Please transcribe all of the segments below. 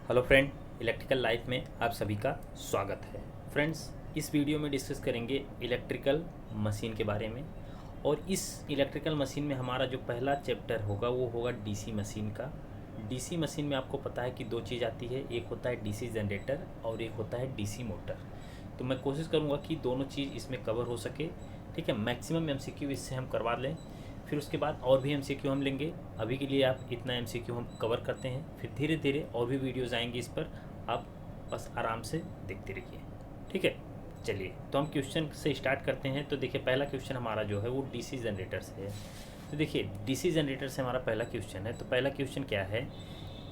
Hello friend, electrical life में आप सभी का स्वागत है। फ्रेंड्स, इस वीडियो में डिस्कस करेंगे इलेक्ट्रिकल मशीन के बारे में। और इस इलेक्ट्रिकल मशीन में हमारा जो पहला चैप्टर होगा वो होगा डीसी मशीन का। डीसी मशीन में आपको पता है कि दो चीज़ आती है, एक होता है डीसी जनरेटर और एक होता है डीसी मोटर। तो मैं कोशिश करूँगा कि दोनों चीज़ इसमें कवर हो सके। ठीक है, मैक्सिमम एमसीक्यू इससे हम करवा लें, फिर उसके बाद और भी एमसीक्यू हम लेंगे। अभी के लिए आप इतना एमसीक्यू हम कवर करते हैं, फिर धीरे धीरे और भी वीडियोज़ आएंगी इस पर। आप बस आराम से देखते रहिए। ठीक है, चलिए तो हम क्वेश्चन से स्टार्ट करते हैं। तो देखिए, पहला क्वेश्चन हमारा जो है वो डीसी जनरेटर से है। तो देखिए, डीसी जनरेटर से हमारा पहला क्वेश्चन है। तो पहला क्वेश्चन क्या है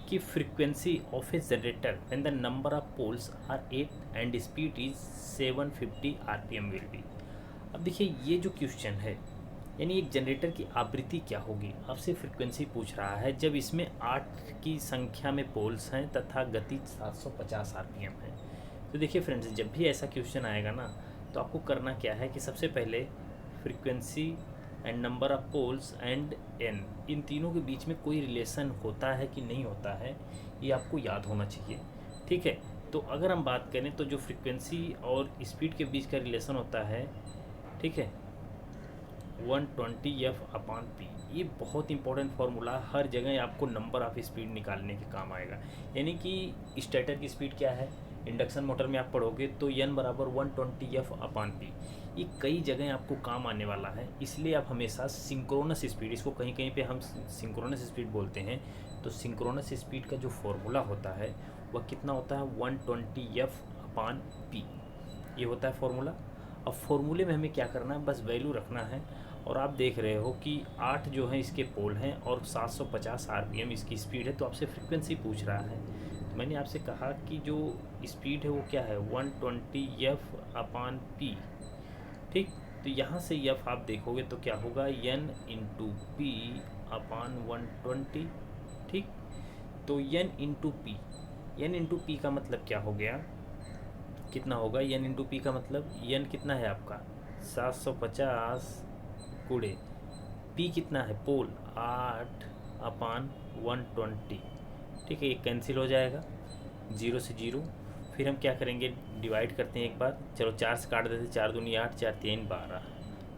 कि frequency of a generator when the number of poles are 8 and speed is 750 RPM will be. अब देखिए, ये जो क्वेश्चन है यानी एक जनरेटर की आवृत्ति क्या होगी, आपसे फ्रीक्वेंसी पूछ रहा है जब इसमें 8 की संख्या में पोल्स हैं तथा गति 750 आरपीएम है। तो देखिए फ्रेंड्स, जब भी ऐसा क्वेश्चन आएगा ना, तो आपको करना क्या है कि सबसे पहले frequency and number of poles and n, इन तीनों के बीच में कोई रिलेशन होता है कि नहीं होता है, ये आपको याद होना चाहिए। ठीक है, तो अगर हम बात करें तो जो फ्रीक्वेंसी और स्पीड के बीच का रिलेशन होता है, ठीक है, 120F/P, ये बहुत इंपॉर्टेंट फार्मूला, हर जगह आपको नंबर ऑफ स्पीड निकालने के काम आएगा। यानी कि स्टेटर की स्पीड क्या है, इंडक्शन मोटर में आप पढ़ोगे तो n बराबर 120F/P। ये कई जगह आपको काम आने वाला है, इसलिए आप हमेशा सिंक्रोनस स्पीड, इसको कहीं कहीं पे हम सिंक्रोनस स्पीड बोलते हैं। तो सिंक्रोनस स्पीड का जो फॉर्मूला होता है वह कितना होता है, 120F/P, ये होता है फॉर्मूला। अब फॉर्मूले में हमें क्या करना है, बस वैल्यू रखना है। और आप देख रहे हो कि 8 जो है इसके पोल हैं और 750 आरपीएम इसकी स्पीड है। तो आपसे फ्रीक्वेंसी पूछ रहा है, तो मैंने आपसे कहा कि जो स्पीड है वो क्या है, 120F/P। ठीक, तो यहाँ से एफ आप देखोगे तो क्या होगा, N/P/120। ठीक, तो N/P, N/P का मतलब क्या हो गया, कितना होगा, N/P का मतलब N कितना है आपका 750 गुणे P कितना है, पोल 8/120। ठीक है, ये कैंसिल हो जाएगा, जीरो से जीरो। फिर हम क्या करेंगे, डिवाइड करते हैं एक बार, चलो 4 से काट देते, 4 दूनी 8, 4 3 12।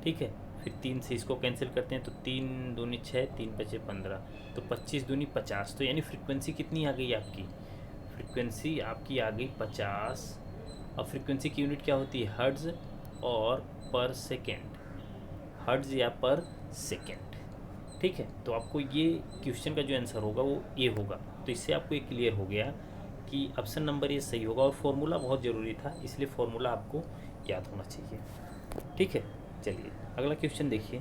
ठीक है, फिर 3 से इसको कैंसिल करते हैं तो 3 दूनी 6, 3 5 15, तो 25 दूनी 50। तो यानी फ्रीक्वेंसी कितनी आ गई आपकी, फ्रीक्वेंसी आपकी आ गई 50। अब फ्रीक्वेंसी की यूनिट क्या होती है, हर्ट्ज और पर सेकेंड, हर्ट्ज या पर सेकेंड। ठीक है, तो आपको ये क्वेश्चन का जो आंसर होगा वो ए होगा। तो इससे आपको ये क्लियर हो गया कि ऑप्शन नंबर ये सही होगा। और फॉर्मूला बहुत ज़रूरी था, इसलिए फॉर्मूला आपको याद होना चाहिए। ठीक है, चलिए अगला क्वेश्चन देखिए।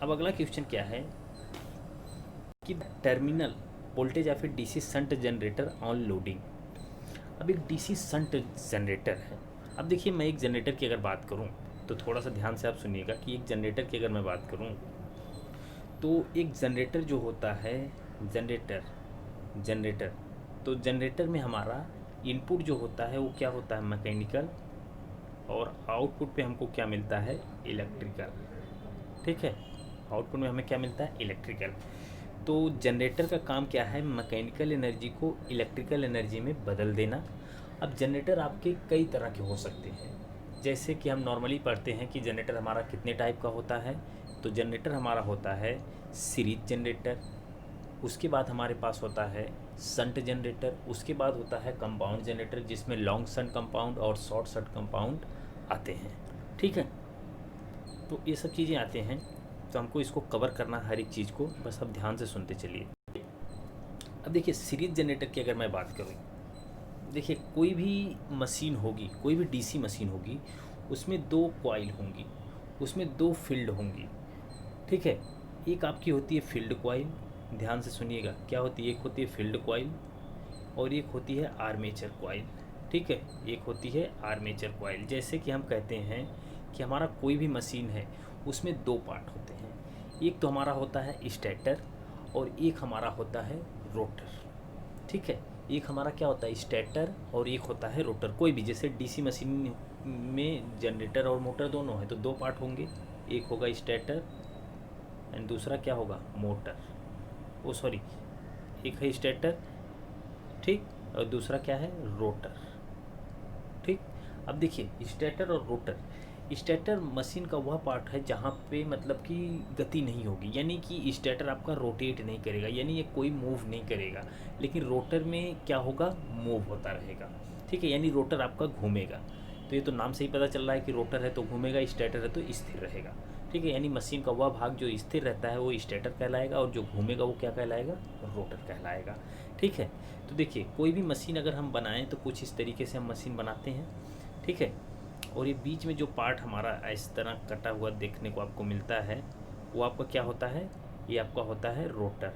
अब अगला क्वेश्चन क्या है कि टर्मिनल वोल्टेज या फिर DC shunt generator on loading. अब एक डीसी शंट जनरेटर है। अब देखिए, मैं एक जनरेटर की अगर बात करूं तो थोड़ा सा ध्यान से आप सुनिएगा कि एक जनरेटर की अगर मैं बात करूं तो एक जनरेटर जो होता है, जनरेटर जनरेटर तो जनरेटर में हमारा इनपुट जो होता है वो क्या होता है, मैकेनिकल, और आउटपुट पे हमको क्या मिलता है, इलेक्ट्रिकल। ठीक है, आउटपुट में हमें क्या मिलता है, इलेक्ट्रिकल। तो जनरेटर का काम क्या है, मैकेनिकल एनर्जी को इलेक्ट्रिकल एनर्जी में बदल देना। अब जनरेटर आपके कई तरह के हो सकते हैं, जैसे कि हम नॉर्मली पढ़ते हैं कि जनरेटर हमारा कितने टाइप का होता है। तो जनरेटर हमारा होता है सीरीज जनरेटर, उसके बाद हमारे पास होता है शंट जनरेटर, उसके बाद होता है कंपाउंड जनरेटर जिसमें लॉन्ग शंट कंपाउंड और शॉर्ट शंट कंपाउंड आते हैं। ठीक है, तो ये सब चीज़ें आते हैं, तो हमको इसको कवर करना हर एक चीज़ को, बस अब ध्यान से सुनते चलिए। अब देखिए, सीरीज जनरेटर की अगर मैं बात करूँ, देखिए कोई भी मशीन होगी, कोई भी डीसी मशीन होगी, उसमें 2 कॉइल होंगी, उसमें 2 फील्ड होंगी। ठीक है, एक आपकी होती है फील्ड कॉइल, ध्यान से सुनिएगा क्या होती है, एक होती है फील्ड कॉइल और एक होती है आर्मेचर कॉइल। ठीक है, एक होती है आर्मेचर कॉइल। जैसे कि हम कहते हैं कि हमारा कोई भी मशीन है उसमें 2 पार्ट होते हैं, एक तो हमारा होता है स्टेटर और एक हमारा होता है रोटर। ठीक है, एक हमारा क्या होता है, स्टेटर, और एक होता है रोटर। कोई भी, जैसे डीसी मशीन में जनरेटर और मोटर दोनों है तो 2 पार्ट होंगे, एक होगा स्टेटर एंड दूसरा क्या होगा, मोटर। ओ सॉरी, एक है स्टेटर, ठीक, और दूसरा क्या है, रोटर। ठीक, अब देखिए स्टेटर और रोटर। स्टेटर मशीन का वह पार्ट है जहाँ पे मतलब कि गति नहीं होगी, यानी कि स्टेटर आपका रोटेट नहीं करेगा, यानी ये कोई मूव नहीं करेगा, लेकिन रोटर में क्या होगा, मूव होता रहेगा। ठीक है, यानी रोटर आपका घूमेगा। तो ये तो नाम से ही पता चल रहा है कि रोटर है तो घूमेगा, स्टेटर है तो स्थिर रहेगा। ठीक है, यानी मशीन का वह भाग जो स्थिर रहता है वो स्टेटर कहलाएगा, और जो घूमेगा वो क्या कहलाएगा, रोटर कहलाएगा। ठीक है, तो देखिए कोई भी मशीन अगर हम बनाएं तो कुछ इस तरीके से हम मशीन बनाते हैं। ठीक है, और ये बीच में जो पार्ट हमारा इस तरह कटा हुआ देखने को आपको मिलता है, वो आपका क्या होता है, ये आपका होता है रोटर।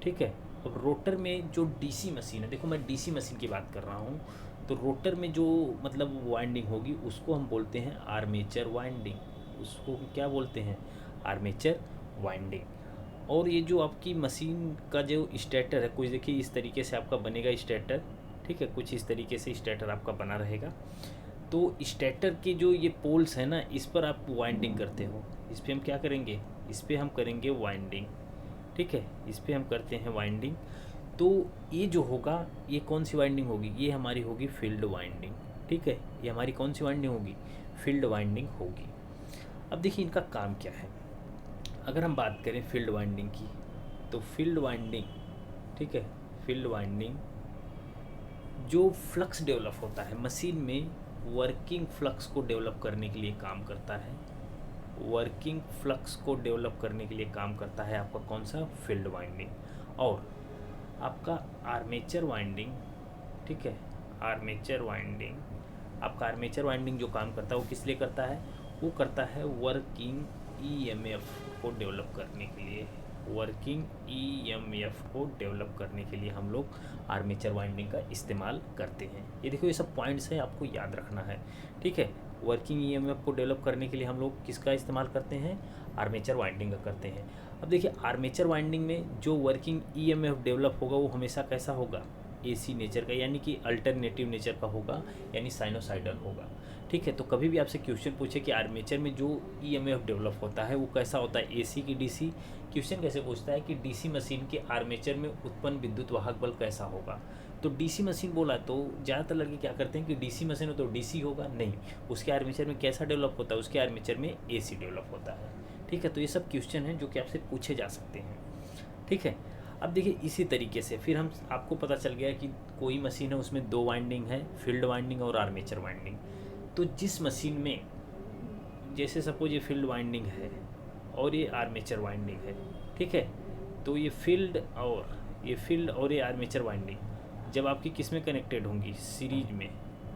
ठीक है, अब रोटर में जो डीसी मशीन है, देखो मैं डीसी मशीन की बात कर रहा हूँ, तो रोटर में जो मतलब वाइंडिंग होगी उसको हम बोलते हैं आर्मेचर वाइंडिंग। उसको क्या बोलते हैं, आर्मेचर वाइंडिंग। और ये जो आपकी मशीन का जो स्टेटर है, कुछ देखिए इस तरीके से आपका बनेगा स्टेटर। ठीक है, कुछ इस तरीके से स्टेटर आपका बना रहेगा। तो स्टेटर के जो ये पोल्स हैं ना, इस पर आप वाइंडिंग करते हो, इस पर हम क्या करेंगे, इस पर हम करेंगे वाइंडिंग। ठीक है, इस पर हम करते हैं वाइंडिंग। तो ये जो होगा, ये कौन सी वाइंडिंग होगी, ये हमारी होगी फील्ड वाइंडिंग। ठीक है, ये हमारी कौन सी वाइंडिंग होगी, फील्ड वाइंडिंग होगी। अब देखिए इनका काम क्या है। अगर हम बात करें फील्ड वाइंडिंग की, तो फील्ड वाइंडिंग, ठीक है, फील्ड वाइंडिंग जो फ्लक्स डेवलप होता है मशीन में, वर्किंग फ्लक्स को डेवलप करने के लिए काम करता है। वर्किंग फ्लक्स को डेवलप करने के लिए काम करता है आपका कौन सा, फील्ड वाइंडिंग। और आपका आर्मेचर वाइंडिंग, ठीक है, आर्मेचर वाइंडिंग, आपका आर्मेचर वाइंडिंग जो काम करता है वो किस लिए करता है, वो करता है वर्किंग ईएमएफ को डेवलप करने के लिए। वर्किंग ईएमएफ को डेवलप करने के लिए हम लोग आर्मेचर वाइंडिंग का इस्तेमाल करते हैं। ये देखो ये सब पॉइंट्स हैं, आपको याद रखना है। ठीक है, वर्किंग ईएमएफ को डेवलप करने के लिए हम लोग किसका इस्तेमाल करते हैं, आर्मेचर वाइंडिंग का करते हैं। अब देखिए आर्मेचर वाइंडिंग में जो वर्किंग ईएमएफ डेवलप होगा वो हमेशा कैसा होगा, एसी नेचर का, यानी कि अल्टरनेटिव नेचर का होगा, यानी साइनोसाइडल होगा। ठीक है, तो कभी भी आपसे क्वेश्चन पूछे कि आर्मेचर में जो ईएमएफ डेवलप होता है वो कैसा होता है, एसी की डीसी, क्वेश्चन कैसे पूछता है कि डीसी मशीन के आर्मेचर में उत्पन्न विद्युत वाहक बल कैसा होगा। तो डीसी मशीन बोला तो ज़्यादातर लड़के क्या करते हैं कि डीसी मशीन हो तो डीसी होगा, नहीं, उसके आर्मेचर में कैसा डेवलप होता है, उसके आर्मेचर में एसी डेवलप होता है। ठीक है, तो ये सब क्वेश्चन हैं जो कि आपसे पूछे जा सकते हैं। ठीक है, अब देखिए इसी तरीके से फिर हम आपको पता चल गया कि कोई मशीन है उसमें दो वाइंडिंग है, फील्ड वाइंडिंग और आर्मेचर वाइंडिंग। तो जिस मशीन में जैसे सपोज ये फील्ड वाइंडिंग है और ये आर्मेचर वाइंडिंग है, ठीक है, तो ये फील्ड और ये आर्मेचर वाइंडिंग जब आपकी किस में कनेक्टेड होंगी, सीरीज में,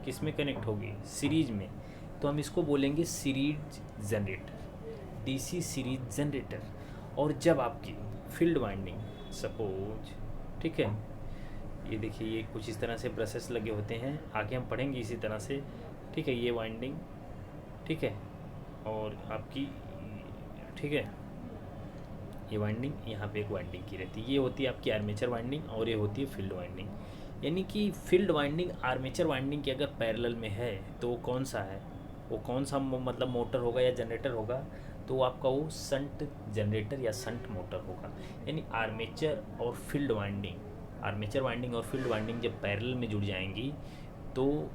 किस में कनेक्ट होगी, सीरीज में, तो हम इसको बोलेंगे series generator, DC series generator. और जब आपकी फील्ड वाइंडिंग सपोज, ठीक है, ये देखिए ये कुछ इस तरह से ब्रशेस लगे होते हैं, आगे हम पढ़ेंगे इसी तरह से। ठीक है, ये वाइंडिंग, ठीक है, और आपकी, ठीक है, ये वाइंडिंग, यहाँ पे एक वाइंडिंग की रहती है, ये होती है आपकी आर्मेचर वाइंडिंग और ये होती है फील्ड वाइंडिंग। यानी कि फील्ड वाइंडिंग आर्मेचर वाइंडिंग के अगर पैरेलल में है तो वो कौन सा है, वो कौन सा मतलब मोटर होगा या जनरेटर होगा, तो आपका वो संट जनरेटर या संट मोटर होगा। यानी आर्मेचर और फील्ड वाइंडिंग, आर्मेचर वाइंडिंग और फील्ड वाइंडिंग जब पैरेलल में जुड़ जाएंगी तो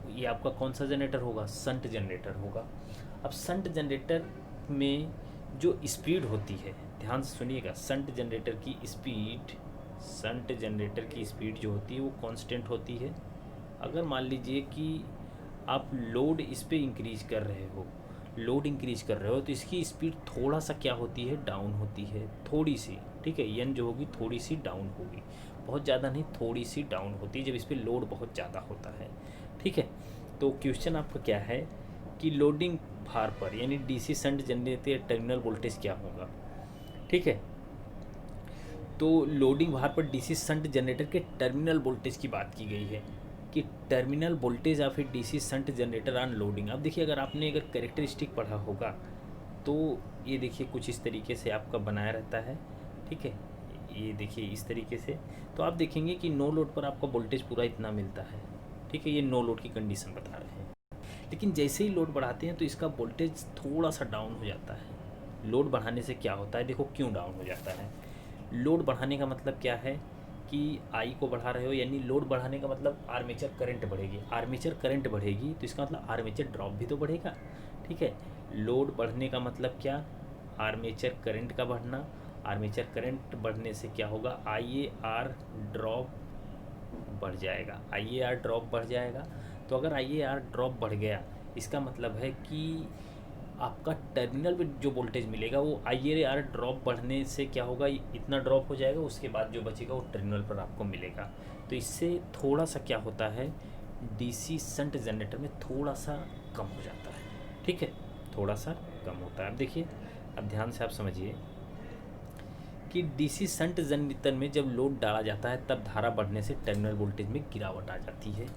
ये आपका कौन सा जनरेटर होगा, संट जनरेटर होगा। अब संट जनरेटर में जो स्पीड होती है, ध्यान से सुनिएगा, संट जनरेटर की स्पीड जो होती है वो कांस्टेंट होती है। अगर मान लीजिए कि आप लोड इस पर इंक्रीज कर रहे हो, तो इसकी स्पीड थोड़ा सा क्या होती है, डाउन होती है, थोड़ी सी। ठीक है, एन जो होगी थोड़ी सी डाउन होगी, बहुत ज़्यादा नहीं, थोड़ी सी डाउन होती है जब इस पर लोड बहुत ज़्यादा होता है। ठीक है, तो क्वेश्चन आपका क्या है कि लोडिंग भार पर यानी DC shunt generator terminal voltage क्या होगा। ठीक है, तो लोडिंग भार पर डीसी शंट जनरेटर के टर्मिनल वोल्टेज की बात की गई है कि टर्मिनल वोल्टेज या फिर DC shunt generator on loading. अब देखिए अगर आपने कैरेक्टरिस्टिक पढ़ा होगा तो ये देखिए कुछ इस तरीके से आपका बनाया रहता है। ठीक है, ये देखिए इस तरीके से, तो आप देखेंगे कि नो लोड पर आपका वोल्टेज पूरा इतना मिलता है। ठीक है, ये नो लोड की कंडीशन बता रहे हैं, लेकिन जैसे ही लोड बढ़ाते हैं तो इसका वोल्टेज थोड़ा सा डाउन हो जाता है। लोड बढ़ाने से क्या होता है, देखो क्यों डाउन हो जाता है। लोड बढ़ाने का मतलब क्या है कि आई को बढ़ा रहे हो, यानी लोड बढ़ाने का मतलब आर्मेचर करंट बढ़ेगी। आर्मेचर करंट बढ़ेगी तो इसका मतलब आर्मेचर ड्रॉप भी तो बढ़ेगा। ठीक है, लोड बढ़ने का मतलब क्या, आर्मेचर करंट का बढ़ना। आर्मेचर करंट बढ़ने से क्या होगा, आई ए आर ड्रॉप बढ़ जाएगा। आई ए आर ड्रॉप बढ़ जाएगा। तो अगर आई ए आर ड्रॉप बढ़ गया, इसका मतलब है कि आपका टर्मिनल पे जो वोल्टेज मिलेगा वो आई ए आर ड्रॉप बढ़ने से क्या होगा, इतना ड्रॉप हो जाएगा, उसके बाद जो बचेगा वो टर्मिनल पर आपको मिलेगा। तो इससे थोड़ा सा क्या होता है, डीसी शंट जनरेटर में थोड़ा सा कम हो जाता है। ठीक है, थोड़ा सा कम होता है। अब देखिए, अब ध्यान से आप समझिए कि डीसी शंट जनरेटर में जब लोड डाला जाता है तब धारा बढ़ने से टर्मिनल वोल्टेज में गिरावट आ जाती है।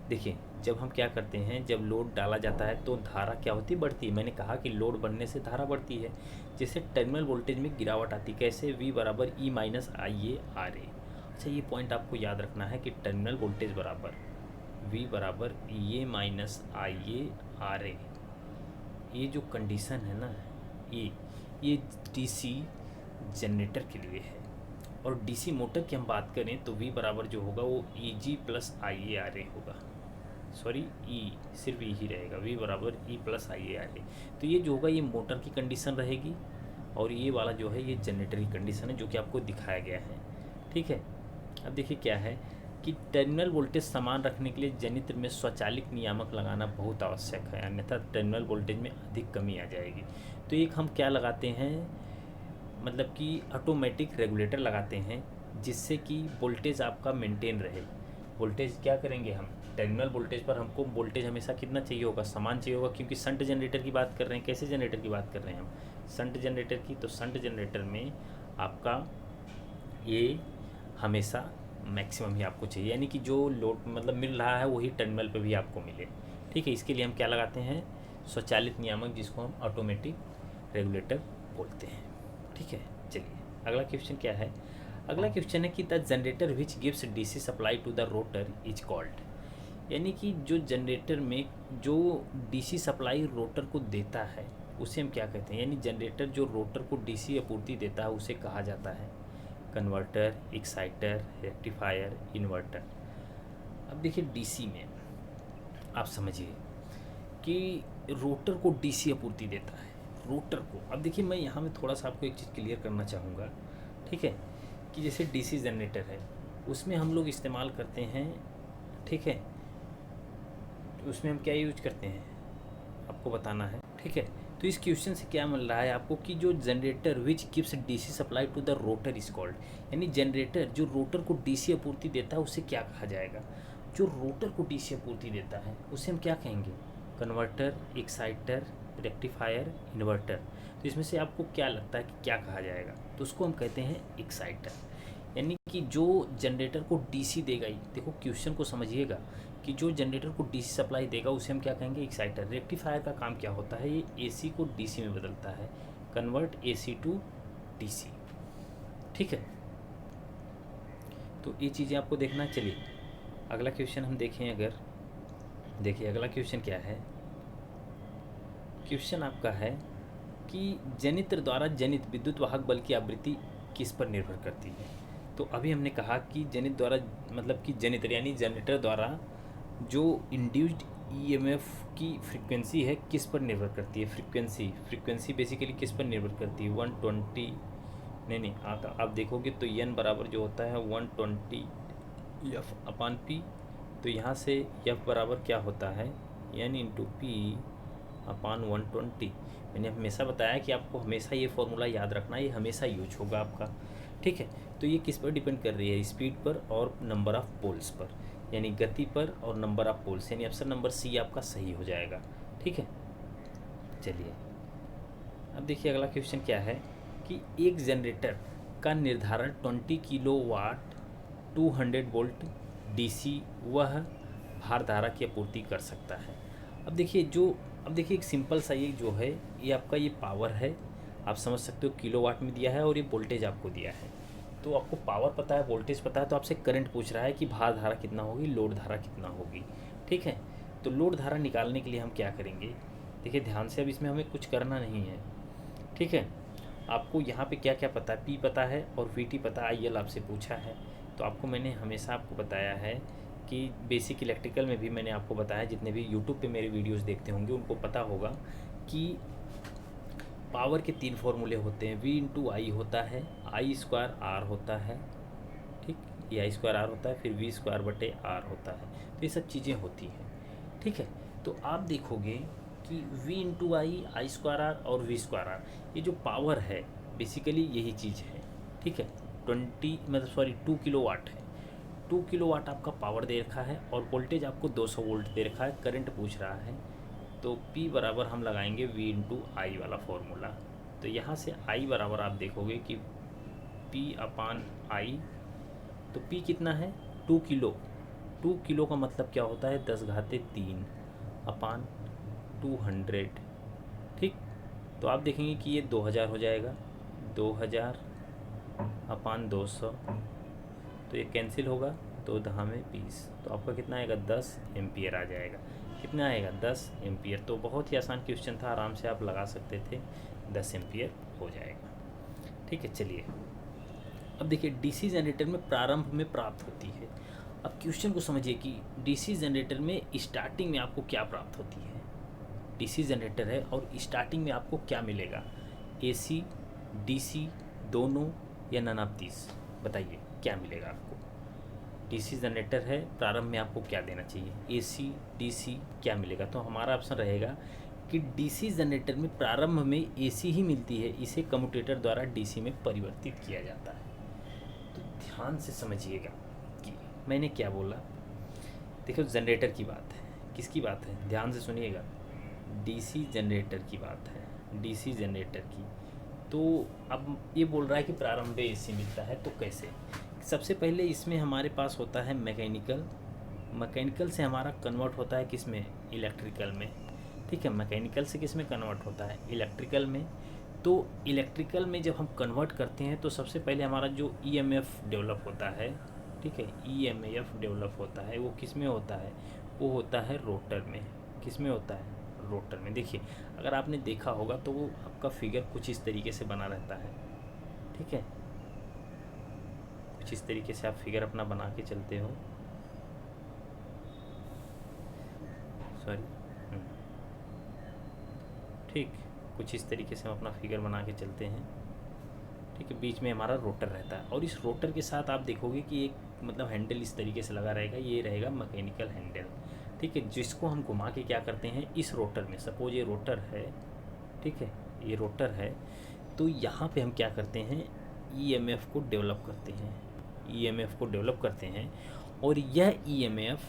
देखिए, जब हम क्या करते हैं, जब लोड डाला जाता है तो धारा क्या होती है, बढ़ती है। मैंने कहा कि लोड बढ़ने से धारा बढ़ती है, जिससे टर्मिनल वोल्टेज में गिरावट आती है। कैसे, V बराबर E minus I A R ए। अच्छा, ये पॉइंट आपको याद रखना है कि टर्मिनल वोल्टेज बराबर V बराबर ई ए माइनस आई ए आर ए। ये जो कंडीशन है ना, ये डीसी जनरेटर के लिए है। और डीसी मोटर की हम बात करें तो V बराबर जो होगा वो ई जी प्लस आई ए आर ए होगा। सॉरी, ई सिर्फ ई ही रहेगा, V बराबर E plus I A R A. तो ये जो होगा ये मोटर की कंडीशन रहेगी, और ये वाला जो है ये जनरेटर की कंडीशन है, जो कि आपको दिखाया गया है। ठीक है, अब देखिए क्या है कि टर्मिनल वोल्टेज समान रखने के लिए जनित्र में स्वचालित नियामक लगाना बहुत आवश्यक है, अन्यथा टर्मिनल वोल्टेज में अधिक कमी आ जाएगी। तो एक हम क्या लगाते हैं, मतलब कि ऑटोमेटिक रेगुलेटर लगाते हैं, जिससे कि वोल्टेज आपका मेंटेन रहे। वोल्टेज क्या करेंगे हम, टर्मिनल वोल्टेज पर हमको वोल्टेज हमेशा कितना चाहिए होगा, समान चाहिए होगा, क्योंकि शंट जनरेटर की बात कर रहे हैं। कैसे जनरेटर की बात कर रहे हैं हम, शंट जनरेटर की। तो शंट जनरेटर में आपका ये हमेशा मैक्सिमम ही आपको चाहिए, यानी कि जो लोड मतलब मिल रहा है वही टर्मिनल पे भी आपको मिले। ठीक है, इसके लिए हम क्या लगाते हैं, स्वचालित नियामक, जिसको हम ऑटोमेटिक रेगुलेटर बोलते हैं। ठीक है, चलिए अगला क्वेश्चन क्या है। अगला क्वेश्चन है कि the generator which gives DC supply to the rotor is called, यानी कि जो जनरेटर में जो डीसी सप्लाई रोटर को देता है उसे हम क्या कहते हैं, यानी जनरेटर जो रोटर को डीसी आपूर्ति देता है उसे कहा जाता है कन्वर्टर, एक्साइटर, रेक्टिफायर, इन्वर्टर। अब देखिए डीसी में आप समझिए कि रोटर को डीसी आपूर्ति देता है, रोटर को। अब देखिए मैं यहाँ में थोड़ा सा आपको एक चीज़ क्लियर करना चाहूँगा। ठीक है, कि जैसे डीसी जनरेटर है उसमें हम लोग इस्तेमाल करते हैं, ठीक है, उसमें हम क्या यूज करते हैं आपको बताना है। ठीक है, तो इस क्वेश्चन से क्या मिल रहा है आपको कि जो generator which gives DC supply to the rotor is called, यानी जनरेटर जो रोटर को डीसी आपूर्ति देता है उसे क्या कहा जाएगा, जो रोटर को डीसी आपूर्ति देता है उसे हम क्या कहेंगे, कन्वर्टर, एक्साइटर, रेक्टिफायर, इन्वर्टर। तो इसमें से आपको क्या लगता है कि क्या कहा जाएगा, तो उसको हम कहते हैं एक्साइटर। यानी कि जो जनरेटर को डीसी देगा, देखो क्वेश्चन को समझिएगा, कि जो जनरेटर को डीसी सप्लाई देगा उसे हम क्या कहेंगे, एक्साइटर। रेक्टिफायर का काम क्या होता है, ये एसी को डीसी में बदलता है, कन्वर्ट एसी टू डीसी। ठीक है, तो ये चीज़ें आपको देखना। चलिए अगला क्वेश्चन हम देखें। अगर देखिए अगला क्वेश्चन क्या है, क्वेश्चन आपका है कि जनित्र द्वारा जनित विद्युत वाहक बल की आवृत्ति किस पर निर्भर करती है। तो अभी हमने कहा कि जनित्र द्वारा मतलब कि जनित्र यानी जनरेटर द्वारा जो इंड्यूस्ड ईएमएफ की फ्रीक्वेंसी है किस पर निर्भर करती है, फ्रीक्वेंसी बेसिकली किस पर निर्भर करती है, 120 नहीं आप देखोगे तो एन बराबर जो होता है 120 एफ अपान पी। तो यहाँ से एफ बराबर क्या होता है, एन इंटू पी अपान 120। मैंने हमेशा बताया कि आपको हमेशा ये फॉर्मूला याद रखना, ये हमेशा यूज होगा आपका। ठीक है, तो ये किस पर डिपेंड कर रही है, स्पीड पर और नंबर ऑफ़ पोल्स पर, यानी गति पर और नंबर ऑफ़ पोल्स, यानी ऑप्शन नंबर सी आपका सही हो जाएगा। ठीक है, चलिए अब देखिए अगला क्वेश्चन क्या है कि एक जनरेटर का निर्धारण 20 किलोवाट 200 वोल्ट डीसी वह भारधारा की आपूर्ति कर सकता है। अब देखिए एक सिंपल सा ये जो है ये आपका ये पावर है, आप समझ सकते हो किलोवाट में दिया है, और ये वोल्टेज आपको दिया है। तो आपको पावर पता है, वोल्टेज पता है, तो आपसे करंट पूछ रहा है कि भार धारा कितना होगी, लोड धारा कितना होगी। ठीक है, तो लोड धारा निकालने के लिए हम क्या करेंगे, देखिए ध्यान से, अब इसमें हमें कुछ करना नहीं है। ठीक है, आपको यहाँ पे क्या क्या पता है, पी पता है और वीटी पता है, आईएल आपसे पूछा है। तो आपको मैंने हमेशा आपको बताया है कि बेसिक इलेक्ट्रिकल में भी मैंने आपको बताया, जितने भी यूट्यूब पे मेरे वीडियोस देखते होंगे उनको पता होगा कि पावर के 3 फॉर्मूले होते हैं। V इंटू आई होता है, आई स्क्वायर आर होता है, ठीक, ये आई स्क्वायर आर होता है, फिर V स्क्वायर बटे आर होता है। तो ये सब चीज़ें होती हैं, ठीक है। तो आप देखोगे कि V into I square R और V स्क्वायर आर, ये जो पावर है बेसिकली यही चीज़ है, ठीक है। 2 किलोवाट है। 2 किलोवाट आपका पावर दे रखा है और वोल्टेज आपको 200 वोल्ट दे रखा है, करंट पूछ रहा है। तो P बराबर हम लगाएंगे V इंटू आई वाला फॉर्मूला। तो यहाँ से I बराबर आप देखोगे कि P अपान आई, तो P कितना है 2 किलो। 2 किलो का मतलब क्या होता है 10⁻³ अपान 200, ठीक। तो आप देखेंगे कि ये 2000 हो जाएगा, 2000 अपान 200, तो ये कैंसिल होगा, 2 दहा में 20, तो आपका कितना आएगा 10 एम्पियर आ जाएगा। कितना आएगा 10 एम्पियर। तो बहुत ही आसान क्वेश्चन था, आराम से आप लगा सकते थे, 10 एम्पियर हो जाएगा, ठीक है। चलिए अब देखिए डीसी जनरेटर में प्रारंभ में प्राप्त होती है। अब क्वेश्चन को समझिए कि डीसी जनरेटर में स्टार्टिंग में आपको क्या प्राप्त होती है। डीसी जनरेटर है और स्टार्टिंग में आपको क्या मिलेगा, एसी डीसी दोनों या नन ऑफ दीस, बताइए क्या मिलेगा आपको। डीसी जनरेटर है, प्रारंभ में आपको क्या देना चाहिए, एसी डीसी, क्या मिलेगा। तो हमारा ऑप्शन रहेगा कि डीसी जनरेटर में प्रारंभ में एसी ही मिलती है, इसे कम्यूटेटर द्वारा डीसी में परिवर्तित किया जाता है। तो ध्यान से समझिएगा कि मैंने क्या बोला। देखो जनरेटर की बात है, किसकी बात है, ध्यान से सुनिएगा, डीसी जनरेटर की बात है, डीसी जनरेटर की। तो अब ये बोल रहा है कि प्रारंभ में एसी मिलता है, तो कैसे। सबसे पहले इसमें हमारे पास होता है मैकेनिकल, मैकेनिकल से हमारा कन्वर्ट होता है किस में, इलेक्ट्रिकल में, ठीक है। मैकेनिकल से किस में कन्वर्ट होता है, इलेक्ट्रिकल में। तो इलेक्ट्रिकल में जब हम कन्वर्ट करते हैं तो सबसे पहले हमारा जो ईएमएफ डेवलप होता है, ठीक है, ईएमएफ डेवलप होता है, वो किस में होता है, वो होता है रोटर में। किस में होता है, रोटर में। देखिए अगर आपने देखा होगा तो वो आपका फिगर कुछ इस तरीके से बना रहता है, ठीक है, कुछ इस तरीके से आप फिगर अपना बना के चलते हो, सॉरी, ठीक, कुछ इस तरीके से हम अपना फिगर बना के चलते हैं, ठीक है। बीच में हमारा रोटर रहता है और इस रोटर के साथ आप देखोगे कि एक मतलब हैंडल इस तरीके से लगा रहेगा, ये रहेगा मैकेनिकल हैंडल, ठीक है, जिसको हम घुमा के क्या करते हैं इस रोटर में। सपोज ये रोटर है, ठीक है, ये रोटर है, तो यहाँ पे हम क्या करते हैं ईएमएफ को डेवलप करते हैं, ईएमएफ को डेवलप करते हैं। और यह ईएमएफ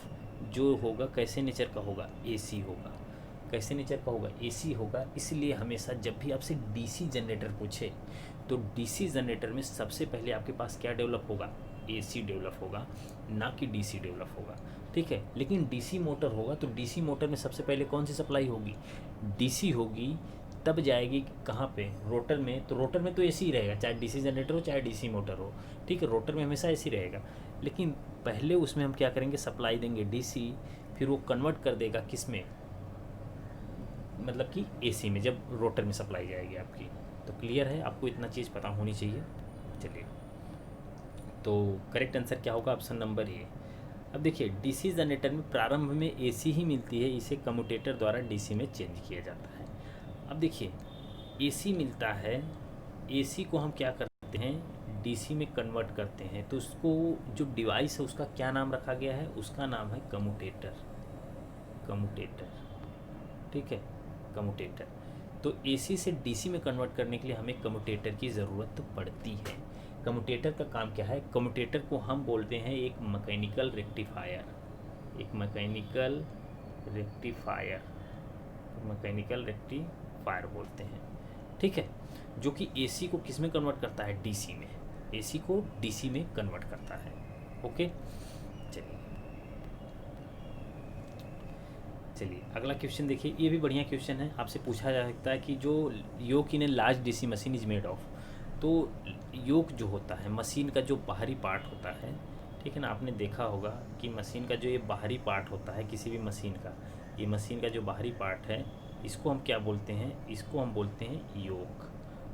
जो होगा कैसे नेचर का होगा, एसी होगा। कैसे नेचर का होगा, एसी होगा। इसलिए हमेशा जब भी आपसे डीसी जनरेटर पूछे तो डीसी जनरेटर में सबसे पहले आपके पास क्या डेवलप होगा, एसी डेवलप होगा, ना कि डीसी डेवलप होगा, ठीक है। लेकिन डीसी मोटर होगा तो डीसी मोटर में सबसे पहले कौन सी सप्लाई होगी, डीसी होगी, तब जाएगी कहाँ पे, रोटर में। तो रोटर में तो एसी ही रहेगा, चाहे डीसी जनरेटर हो चाहे डीसी मोटर हो, ठीक है, रोटर में हमेशा एसी रहेगा। लेकिन पहले उसमें हम क्या करेंगे, सप्लाई देंगे डीसी, फिर वो कन्वर्ट कर देगा किस में, मतलब कि एसी में, जब रोटर में सप्लाई जाएगी आपकी। तो क्लियर है, आपको इतना चीज़ पता होनी चाहिए। चलिए तो करेक्ट आंसर क्या होगा, ऑप्शन नंबर ए। अब देखिए डीसी जनरेटर में प्रारंभ में एसी ही मिलती है, इसे कम्यूटेटर द्वारा डीसी में चेंज किया जाता है। अब देखिए एसी मिलता है, एसी को हम क्या करते हैं डीसी में कन्वर्ट करते हैं, तो उसको जो डिवाइस है उसका क्या नाम रखा गया है, उसका नाम है कम्यूटेटर, कम्यूटेटर, ठीक है, कम्यूटेटर। तो एसी से डीसी में कन्वर्ट करने के लिए हमें कम्यूटेटर की ज़रूरत पड़ती है। कम्यूटेटर का काम क्या है, कम्यूटेटर को हम बोलते हैं एक मैकेनिकल रेक्टिफायर, एक मैकेनिकल रेक्टिफायर, मैकेनिकल रेक्टिफायर बोलते हैं, ठीक है, जो कि एसी को किस में कन्वर्ट करता है, डीसी में, एसी को डीसी में कन्वर्ट करता है। ओके चलिए अगला क्वेश्चन देखिए, ये भी बढ़िया क्वेश्चन है, आपसे पूछा जा सकता है कि जो yoke in a large DC machine is made of. तो योक जो होता है मशीन का जो बाहरी पार्ट होता है, ठीक है ना, आपने देखा होगा कि मशीन का जो ये बाहरी पार्ट होता है किसी भी मशीन का, ये मशीन का जो बाहरी पार्ट है इसको हम क्या बोलते हैं, इसको हम बोलते हैं योक।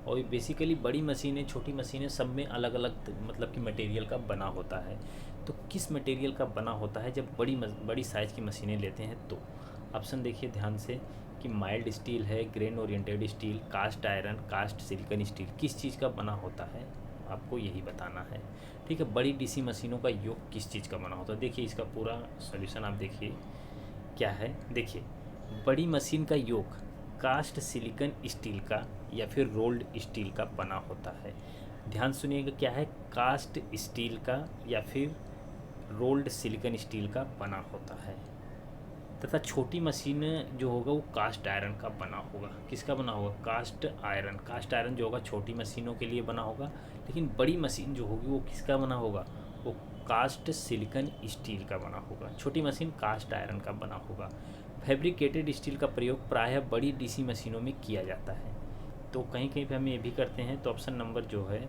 और बेसिकली बड़ी मशीनें, छोटी मशीनें, सब में अलग अलग मतलब कि मटेरियल का बना होता है। तो किस मटेरियल का बना होता है जब बड़ी साइज़ की मशीनें लेते हैं? तो ऑप्शन देखिए ध्यान से कि माइल्ड स्टील है, grain oriented steel, cast iron, cast silicon steel, किस चीज़ का बना होता है आपको यही बताना है। ठीक है, बड़ी डीसी मशीनों का योग किस चीज़ का बना होता है? देखिए इसका पूरा सॉल्यूशन आप देखिए क्या है। देखिए बड़ी मशीन का योग कास्ट सिलिकॉन स्टील का या फिर रोल्ड स्टील का बना होता है। ध्यान सुनिएगा क्या है, कास्ट स्टील का या फिर रोल्ड सिलिकॉन स्टील का बना होता है। तथा छोटी मशीन जो होगा वो कास्ट आयरन का बना होगा। किसका बना होगा? Cast iron. कास्ट आयरन जो होगा छोटी मशीनों के लिए बना होगा, लेकिन बड़ी मशीन जो होगी वो किसका बना होगा? वो कास्ट सिलिकॉन स्टील का बना होगा। छोटी मशीन कास्ट आयरन का बना होगा। फैब्रिकेटेड स्टील का प्रयोग प्रायः बड़ी डीसी मशीनों में किया जाता है। तो कहीं कहीं पे हम ये भी करते हैं। तो ऑप्शन नंबर जो है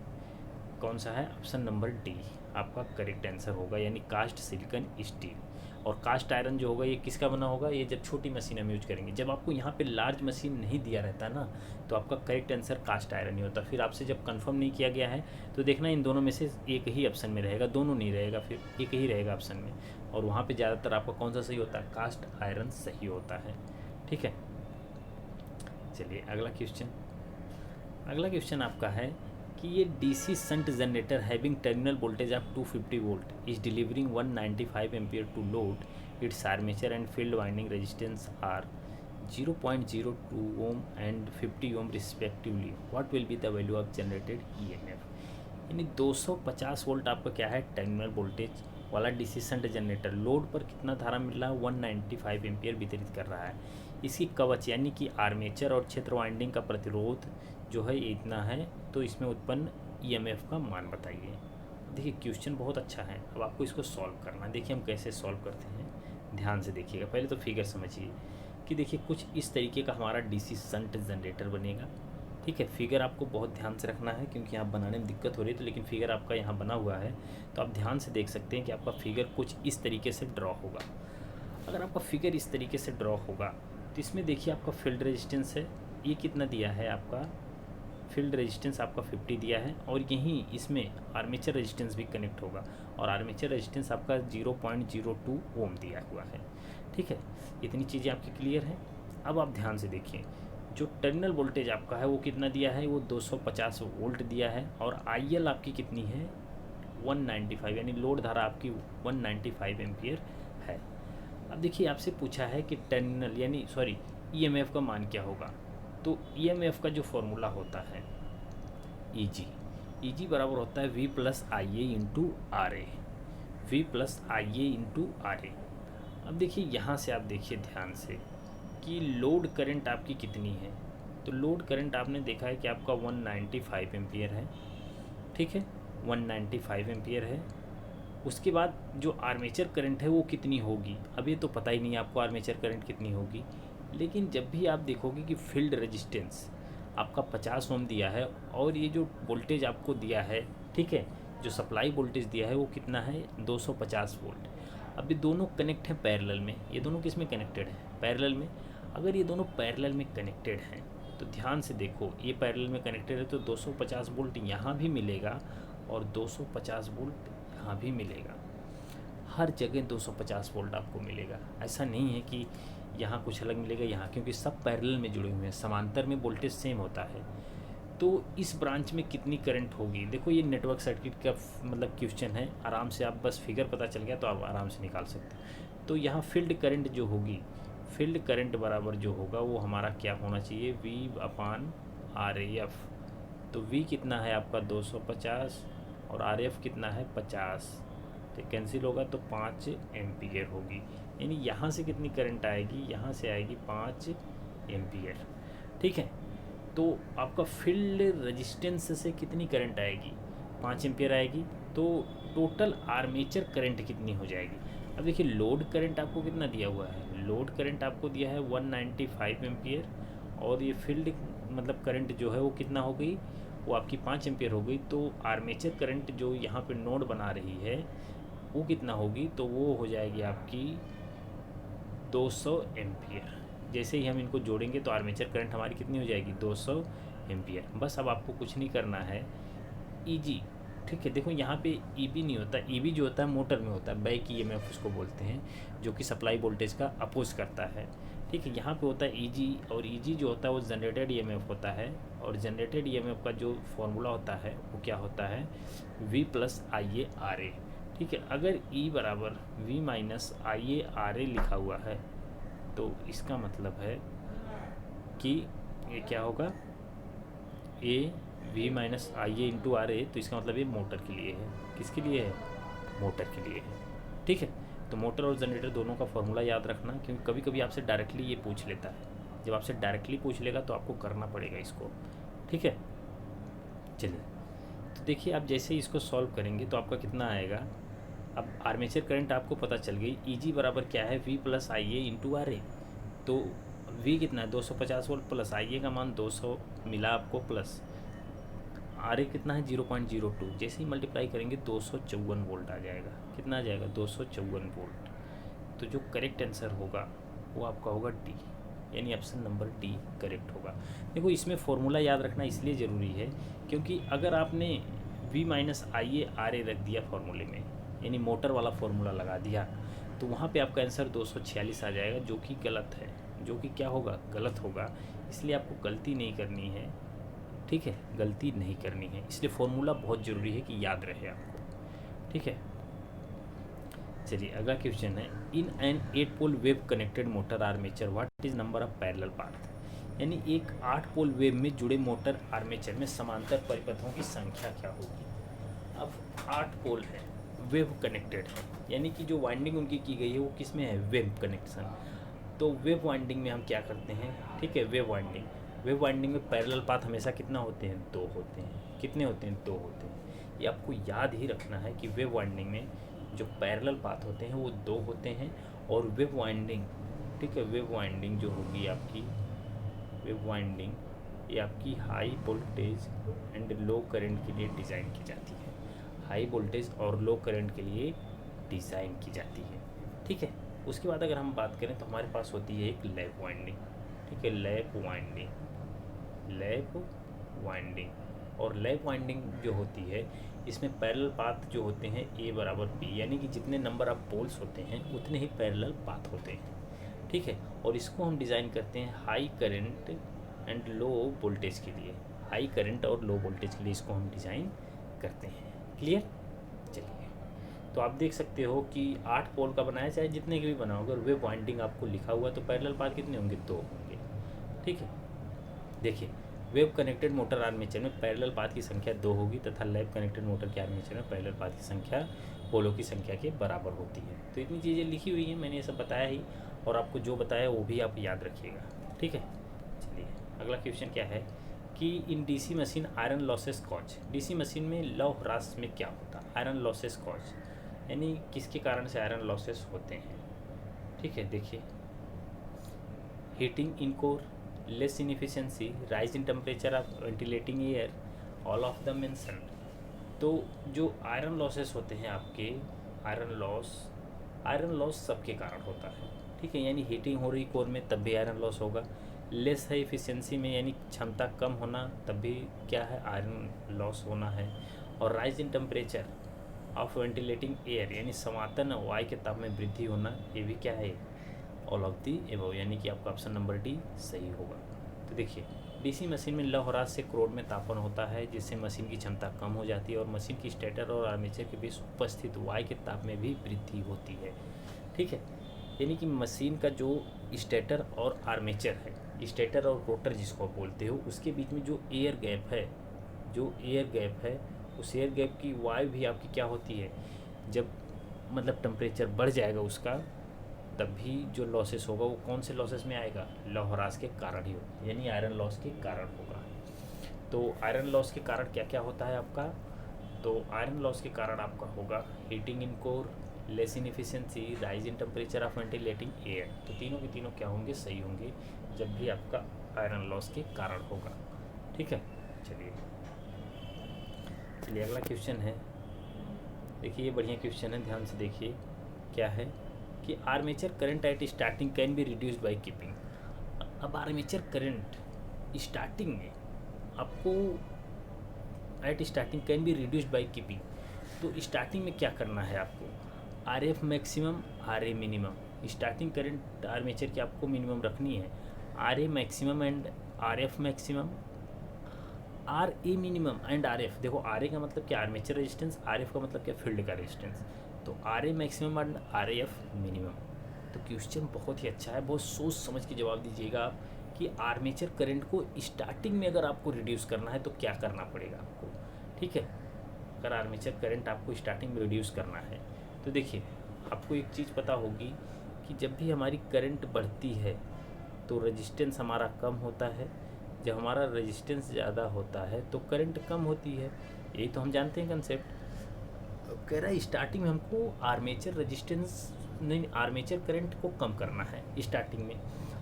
कौन सा है? ऑप्शन नंबर डी आपका करेक्ट आंसर होगा, यानी कास्ट सिलिकॉन स्टील। और कास्ट आयरन जो होगा ये किसका बना होगा? ये जब छोटी मशीन हम यूज करेंगे। जब आपको यहाँ पे लार्ज मशीन नहीं दिया रहता ना, तो आपका करेक्ट आंसर कास्ट आयरन ही होता। फिर आपसे जब कंफर्म नहीं किया गया है तो देखना इन दोनों में से एक ही ऑप्शन में रहेगा, दोनों नहीं रहेगा, फिर एक ही रहेगा ऑप्शन में। और वहाँ पर ज़्यादातर आपका कौन सा सही होता है? कास्ट आयरन सही होता है। ठीक है, चलिए अगला क्वेश्चन। अगला क्वेश्चन आपका है कि ये DC shunt generator having terminal voltage of 250 volt is delivering 195 ampere to load its armature and field winding resistance are 0.02 ohm and 50 ohm respectively, what will be the value of generated EMF. यानी 250 volt आपका क्या है? Terminal voltage वाला DC shunt generator load पर कितना धारा मिल रहा है? 195 एम्पियर वितरित कर रहा है। इसकी कवच यानी कि आर्मेचर और क्षेत्र वाइंडिंग का प्रतिरोध जो है ये इतना है, तो इसमें उत्पन्न ईएमएफ का मान बताइए। देखिए क्वेश्चन बहुत अच्छा है, अब आपको इसको सॉल्व करना है। देखिए हम कैसे सॉल्व करते हैं, ध्यान से देखिएगा। पहले तो फिगर समझिए कि देखिए कुछ इस तरीके का हमारा डीसी शंट जनरेटर बनेगा। ठीक है, फिगर आपको बहुत ध्यान से रखना है क्योंकि यहाँ बनाने में दिक्कत हो रही है। तो लेकिन फिगर आपका यहाँ बना हुआ है तो आप ध्यान से देख सकते हैं कि आपका फिगर कुछ इस तरीके से ड्रॉ होगा। अगर आपका फिगर इस तरीके से ड्रॉ होगा तो इसमें देखिए आपका फील्ड रेजिस्टेंस है, ये कितना दिया है? आपका फील्ड रेजिस्टेंस आपका 50 दिया है, और यहीं इसमें आर्मेचर रेजिस्टेंस भी कनेक्ट होगा, और आर्मेचर रेजिस्टेंस आपका 0.02 ओम दिया हुआ है। ठीक है, इतनी चीज़ें आपकी क्लियर हैं। अब आप ध्यान से देखिए, जो टर्मिनल वोल्टेज आपका है वो कितना दिया है? वो 250 वोल्ट दिया है, और आईएल आपकी कितनी है? 195, यानी लोड धारा आपकी 195 एम्पियर है। अब देखिए आपसे पूछा है कि टर्मिनल यानी ईएमएफ का मान क्या होगा। तो ईएमएफ का जो फॉर्मूला होता है ईजी बराबर होता है V plus I A into R A, V plus I A into R A. अब देखिए यहाँ से आप देखिए ध्यान से कि लोड करंट आपकी कितनी है। तो लोड करंट आपने देखा है कि आपका 195 एम्पियर है। ठीक है, 195 एम्पियर है। उसके बाद जो आर्मेचर करंट है वो कितनी होगी? अब ये तो पता ही नहीं आपको आर्मेचर करंट कितनी होगी, लेकिन जब भी आप देखोगे कि फील्ड रेजिस्टेंस आपका 50 ओम दिया है और ये जो वोल्टेज आपको दिया है, ठीक है, जो सप्लाई वोल्टेज दिया है वो कितना है? 250 वोल्ट। अब ये दोनों कनेक्ट हैं पैरेलल में। ये दोनों किस में कनेक्टेड हैं? पैरेलल में। अगर ये दोनों पैरेलल में कनेक्टेड हैं तो ध्यान से देखो, ये पैरेलल में कनेक्टेड है तो 250 वोल्ट यहाँ भी मिलेगा और 250 वोल्ट यहाँ भी मिलेगा। हर जगह 250 वोल्ट आपको मिलेगा। ऐसा नहीं है कि यहाँ कुछ अलग मिलेगा यहाँ, क्योंकि सब पैरेलल में जुड़े हुए हैं, समांतर में वोल्टेज सेम होता है। तो इस ब्रांच में कितनी करंट होगी? देखो ये नेटवर्क सर्किट का मतलब क्वेश्चन है, आराम से आप बस फिगर पता चल गया तो आप आराम से निकाल सकते हैं। तो यहाँ फील्ड करंट जो होगी, फील्ड करंट बराबर जो होगा वो हमारा क्या होना चाहिए? V upon R F. तो वी कितना है आपका? 250, और आर एफ कितना है? 50। तो कैंसिल होगा तो 5 एम्पियर होगी। यानी यहाँ से कितनी करंट आएगी? यहाँ से आएगी 5 एम्पियर। ठीक है, तो आपका फील्ड रेजिस्टेंस से कितनी करंट आएगी? 5 एम्पियर आएगी। तो टोटल आर्मेचर करंट कितनी हो जाएगी? अब देखिए लोड करंट आपको कितना दिया हुआ है? लोड करंट आपको दिया है 195 एम्पियर, और ये फील्ड मतलब करंट जो है वो कितना हो गई? वो आपकी 5 एम्पियर हो गई। तो आर्मेचर करंट जो यहाँ पे नोड बना रही है वो कितना होगी? तो वो हो जाएगी आपकी 200 एम्पियर। जैसे ही हम इनको जोड़ेंगे तो आर्मेचर करंट हमारी कितनी हो जाएगी? 200 एम्पियर। बस अब आपको कुछ नहीं करना है, ईजी, ठीक है। देखो यहाँ पे ईबी नहीं होता, ईबी जो होता है मोटर में होता है, बैक ईएमएफ उसको बोलते हैं, जो कि सप्लाई वोल्टेज का अपोज करता है, ठीक है। यहाँ पे होता है ईजी, और ईजी जो होता है वो जनरेटेड ईएमएफ होता है, और जनरेटेड ईएमएफ का जो फॉर्मूला होता है वो क्या होता है, V plus I A R A, ठीक है। अगर E बराबर V minus I A R A लिखा हुआ है तो इसका मतलब है कि ये क्या होगा, E V minus I A into R A, तो इसका मतलब ये मोटर के लिए है। किसके लिए है, मोटर के लिए है, ठीक है। तो मोटर और जनरेटर दोनों का फॉर्मूला याद रखना, क्योंकि कभी कभी आपसे डायरेक्टली ये पूछ लेता है। जब आपसे डायरेक्टली पूछ लेगा तो आपको करना पड़ेगा इसको, ठीक है। चलिए, तो देखिए आप जैसे ही इसको सॉल्व करेंगे तो आपका कितना आएगा। अब आर्मेचर करंट आपको पता चल गई, ईजी बराबर क्या है, V plus I A into R A. तो V कितना है, 250 वोल्ट, प्लस आई ए का मान 200 मिला आपको, प्लस आर ए कितना है 0.02। जैसे ही मल्टीप्लाई करेंगे 254 वोल्ट आ जाएगा। कितना आ जाएगा, 254 वोल्ट। तो जो करेक्ट आंसर होगा वो आपका होगा डी, यानी ऑप्शन नंबर डी करेक्ट होगा। देखो इसमें फॉर्मूला याद रखना इसलिए ज़रूरी है क्योंकि अगर आपने V minus I A R A रख दिया फॉर्मूले में, यानी मोटर वाला फॉर्मूला लगा दिया, तो वहाँ पे आपका आंसर 246 आ जाएगा, जो कि गलत है, जो कि क्या होगा, गलत होगा। इसलिए आपको गलती नहीं करनी है, ठीक है, गलती नहीं करनी है। इसलिए फॉर्मूला बहुत ज़रूरी है कि याद रहे आपको, ठीक है। चलिए अगला क्वेश्चन है, in an 8 pole wave connected motor armature what is number of parallel path. यानी एक 8 पोल वेव में जुड़े मोटर आर्मेचर में समांतर परिपथों की संख्या क्या होगी। अब 8 पोल है, वेव कनेक्टेड है, यानी कि जो वाइंडिंग उनकी की गई है वो किस में है, वेव कनेक्शन। तो वेव वाइंडिंग में हम क्या करते हैं, ठीक है, वेव वाइंडिंग में पैरेलल पाथ हमेशा कितना होते हैं, 2 होते हैं। कितने होते हैं, 2 होते हैं। ये आपको याद ही रखना है कि वेव वाइंडिंग में जो पैरेलल पाथ होते हैं वो 2 होते हैं। और वेव वाइंडिंग, ठीक है, वेव वाइंडिंग जो होगी आपकी, वेव वाइंडिंग ये आपकी high voltage and low current के लिए डिज़ाइन की जाती है। हाई वोल्टेज और लो करंट के लिए डिज़ाइन की जाती है, ठीक है। उसके बाद अगर हम बात करें तो हमारे पास होती है एक लैप वाइंडिंग, ठीक है, लैप वाइंडिंग। और लैप वाइंडिंग जो होती है इसमें पैरेलल पाथ जो होते हैं ए बराबर पी, यानी कि जितने नंबर ऑफ पोल्स होते हैं उतने ही पैरेलल पाथ होते हैं, ठीक है। और इसको हम डिज़ाइन करते हैं high current and low voltage के लिए, हाई करंट और लो वोल्टेज के लिए इसको हम डिज़ाइन करते हैं। क्लियर। चलिए, तो आप देख सकते हो कि 8 पोल का बनाया, चाहे जितने के भी बनाओ, अगर वेव वाइंडिंग आपको लिखा हुआ तो पैरेलल पाथ कितने होंगे, 2 होंगे, ठीक है। देखिए वेव कनेक्टेड मोटर आर्मेचर में पैरेलल पाथ की संख्या 2 होगी तथा लैप कनेक्टेड मोटर के आर्मेचर में पैरेलल पाथ की संख्या पोलों की संख्या के बराबर होती है। तो इतनी चीज़ें लिखी हुई हैं, मैंने ये सब बताया ही, और आपको जो बताया वो भी आप याद रखिएगा, ठीक है। चलिए अगला क्वेश्चन क्या है कि in DC machine iron losses cause. DC machine में लौ ह्रास में क्या होता है, आयरन लॉसेस कॉज, यानी किसके कारण से आयरन लॉसेस होते हैं, ठीक है। देखिए heating in core, less inefficiency, rise in temperature of ventilating air, all of the mention. तो जो आयरन लॉसेस होते हैं आपके, आयरन लॉस सबके कारण होता है, ठीक है। यानी हीटिंग हो रही कोर में तब भी आयरन लॉस होगा, लेस है इफिशिएंसी में यानी क्षमता कम होना तब भी क्या है, आयरन लॉस होना है। और rise in temperature of ventilating air, यानी समातन वायु के ताप में वृद्धि होना, ये भी क्या है, ऑल ऑफ दी एबव, यानी कि आपका ऑप्शन नंबर डी सही होगा। तो देखिए डीसी मशीन में लौ ह्रास से क्रोध में तापन होता है, जिससे मशीन की क्षमता कम हो जाती है और मशीन की स्टेटर और आर्मेचर के बीच उपस्थित वायु के ताप में भी वृद्धि होती है, ठीक है। यानी कि मशीन का जो स्टेटर और आर्मेचर है, स्टेटर और रोटर जिसको आप बोलते हो, उसके बीच में जो एयर गैप है, उस एयर गैप की वायु भी आपकी क्या होती है, जब मतलब टेम्परेचर बढ़ जाएगा उसका, तब भी जो लॉसेस होगा वो कौन से लॉसेस में आएगा, लौ ह्रास के कारण ही होगा, यानी आयरन लॉस के कारण होगा। तो आयरन लॉस के कारण क्या क्या होता है आपका, तो आयरन लॉस के कारण आपका होगा heating in core, less inefficiency, rise in temperature of ventilating air. तो तीनों के तीनों क्या होंगे, सही होंगे जब भी आपका आयरन लॉस के कारण होगा, ठीक है। चलिए अगला क्वेश्चन है, देखिए ये बढ़िया क्वेश्चन है, ध्यान से देखिए क्या है कि armature current at starting can be reduced by keeping. अब आर्मेचर करंट स्टार्टिंग में आपको at starting can be reduced by keeping. तो स्टार्टिंग में क्या करना है आपको, R F maximum, R A minimum. Starting current armature की आपको मिनिमम रखनी है, R A maximum and R F maximum, R A minimum and R F. देखो आर ए का मतलब क्या, आर्मेचर रेजिस्टेंस, आर एफ का मतलब क्या, फील्ड का रेजिस्टेंस। तो R A maximum and R A F minimum. तो क्वेश्चन बहुत ही अच्छा है, बहुत सोच समझ के जवाब दीजिएगा आप कि आर्मेचर करंट को स्टार्टिंग में अगर आपको रिड्यूस करना है तो क्या करना पड़ेगा आपको। ठीक है, अगर आर्मेचर करंट आपको स्टार्टिंग में रिड्यूस करना है तो देखिए आपको एक चीज़ पता होगी कि जब भी हमारी करंट बढ़ती है तो रेजिस्टेंस हमारा कम होता है, जब हमारा रेजिस्टेंस ज़्यादा होता है तो करंट कम होती है। यही तो हम जानते हैं कंसेप्ट। कह रहा है स्टार्टिंग में हमको आर्मेचर रेजिस्टेंस नहीं, आर्मेचर करंट को कम करना है स्टार्टिंग में।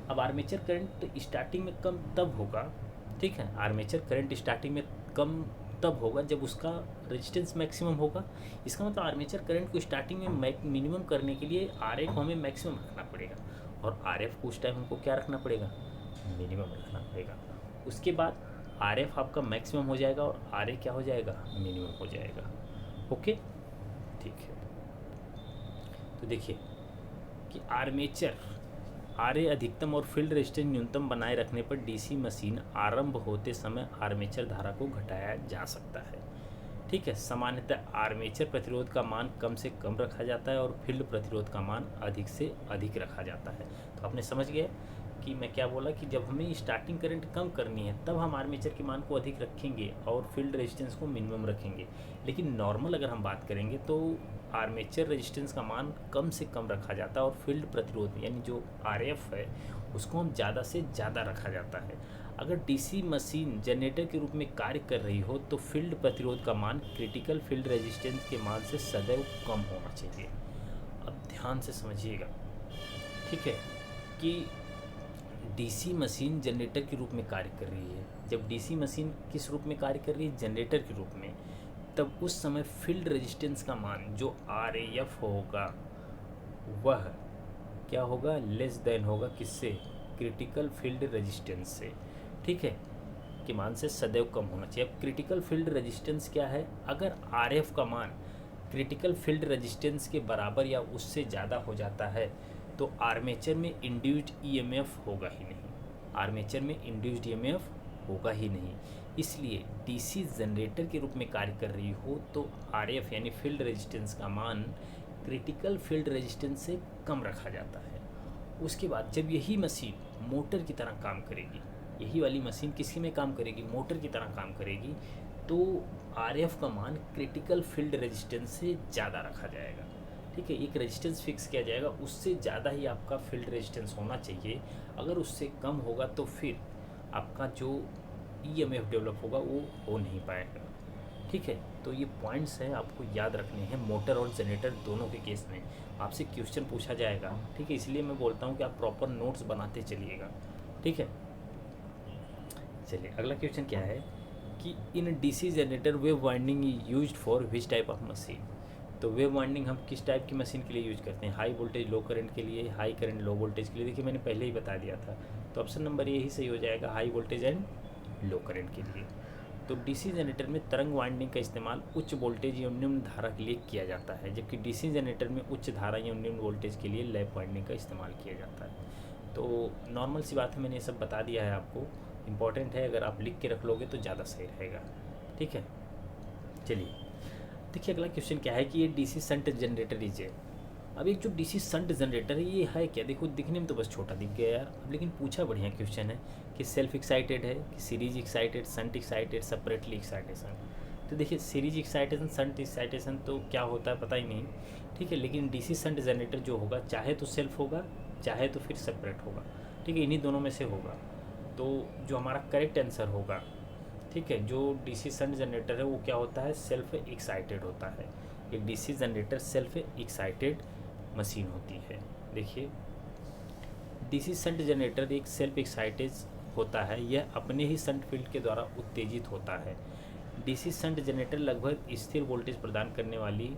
अब आर्मेचर करंट स्टार्टिंग में कम तब होगा, ठीक है, आर्मेचर करंट स्टार्टिंग में कम तब होगा जब उसका रेजिस्टेंस मैक्सिमम होगा। इसका मतलब आर्मेचर करंट को स्टार्टिंग में मिनिमम करने के लिए आर ए को हमें मैक्सिमम रखना पड़ेगा और आर एफ को उस टाइम हमको क्या रखना पड़ेगा, मिनिमम रखना पड़ेगा। उसके बाद आर एफ आपका मैक्सिमम हो जाएगा और आर ए क्या हो जाएगा, मिनिमम हो जाएगा। ओके, ठीक है। तो देखिए कि आर्मेचर आर ए अधिकतम और फील्ड रेजिस्टेंस न्यूनतम बनाए रखने पर डीसी मशीन आरंभ होते समय आर्मेचर धारा को घटाया जा सकता है। ठीक है, सामान्यतः आर्मेचर प्रतिरोध का मान कम से कम रखा जाता है और फील्ड प्रतिरोध का मान अधिक से अधिक रखा जाता है। तो आपने समझ गए कि मैं क्या बोला कि जब हमें स्टार्टिंग करंट कम करनी है तब हम आर्मेचर के मान को अधिक रखेंगे और फील्ड रेजिस्टेंस को मिनिमम रखेंगे। लेकिन नॉर्मल अगर हम बात करेंगे तो आर्मेचर रेजिस्टेंस का मान कम से कम रखा जाता है और फील्ड प्रतिरोध यानी जो आर एफ है उसको हम ज़्यादा से ज़्यादा रखा जाता है। अगर डीसी मशीन जनरेटर के रूप में कार्य कर रही हो तो फील्ड प्रतिरोध का मान क्रिटिकल फील्ड रेजिस्टेंस के मान से सदैव कम होना चाहिए। अब ध्यान से समझिएगा, ठीक है, कि डीसी मशीन जनरेटर के रूप में कार्य कर रही है। जब डीसी मशीन किस रूप में कार्य कर रही है, जनरेटर के रूप में, तब उस समय फील्ड रेजिस्टेंस का मान जो आर ए एफ होगा वह क्या होगा, लेस देन होगा किससे, क्रिटिकल फील्ड रेजिस्टेंस से। ठीक है, के मान से सदैव कम होना चाहिए। अब क्रिटिकल फील्ड रेजिस्टेंस क्या है, अगर आर एफ का मान क्रिटिकल फील्ड रेजिस्टेंस के बराबर या उससे ज़्यादा हो जाता है तो आर्मेचर में इंड्यूस्ड ईएमएफ होगा ही नहीं, आर्मेचर में इंड्यूस्ड ईएमएफ होगा ही नहीं। इसलिए डीसी जनरेटर के रूप में कार्य कर रही हो तो आरएफ यानी फील्ड रेजिस्टेंस का मान क्रिटिकल फील्ड रेजिस्टेंस से कम रखा जाता है। उसके बाद जब यही मशीन मोटर की तरह काम करेगी, यही वाली मशीन किसकी में काम करेगी, मोटर की तरह काम करेगी, तो आरएफ का मान क्रिटिकल फील्ड रेजिस्टेंस से ज़्यादा रखा जाएगा। ठीक है, एक रेजिस्टेंस फिक्स किया जाएगा, उससे ज़्यादा ही आपका फील्ड रेजिस्टेंस होना चाहिए। अगर उससे कम होगा तो फिर आपका जो ईएमएफ डेवलप होगा वो हो नहीं पाएगा। ठीक है, तो ये पॉइंट्स हैं आपको याद रखने हैं मोटर और जनरेटर दोनों के केस में आपसे क्वेश्चन पूछा जाएगा। ठीक है, इसलिए मैं बोलता हूँ कि आप प्रॉपर नोट्स बनाते चलिएगा। ठीक है, चलिए अगला क्वेश्चन क्या है कि in DC generator wave winding used for which type of machine. तो वेव वाइंडिंग हम किस टाइप की मशीन के लिए यूज करते हैं, हाई वोल्टेज लो करंट के लिए, हाई करंट लो वोल्टेज के लिए। देखिए मैंने पहले ही बता दिया था, तो ऑप्शन नंबर यही सही हो जाएगा, high voltage and low current के लिए। तो डीसी जनरेटर में तरंग वाइंडिंग का इस्तेमाल उच्च वोल्टेज या निम्न धारा के लिए किया जाता है, जबकि डीसी जनरेटर में उच्च धारा या निम्न वोल्टेज के लिए लैप वाइंडिंग का इस्तेमाल किया जाता है। तो नॉर्मल सी बात है, मैंने ये सब बता दिया है आपको, इम्पॉर्टेंट है, अगर आप लिख के रख लोगे तो ज़्यादा सही रहेगा। ठीक है, चलिए देखिए अगला क्वेश्चन क्या है कि ये डीसी शंट जनरेटर है। अब एक जो डीसी शंट जनरेटर है ये है क्या, देखो दिखने में तो बस छोटा दिख गया यार, अब लेकिन पूछा बढ़िया क्वेश्चन है कि सेल्फ एक्साइटेड है कि series excited, shunt excited, separately excitation. तो देखिए सीरीज एक्साइटेशन, शंट एक्साइटेशन तो क्या होता है पता ही नहीं। ठीक है, लेकिन डीसी शंट जनरेटर जो होगा चाहे तो सेल्फ होगा चाहे तो फिर सेपरेट होगा। ठीक है, इन्हीं दोनों में से होगा। तो जो हमारा करेक्ट आंसर होगा, ठीक है, जो डीसी शंट जनरेटर है वो क्या होता है, सेल्फ एक्साइटेड होता है। एक DC generator self excited machine होती है। देखिए डीसी शंट जनरेटर एक सेल्फ एक्साइटेड होता है, यह अपने ही शंट फील्ड के द्वारा उत्तेजित होता है। डीसी शंट जनरेटर लगभग स्थिर वोल्टेज प्रदान करने वाली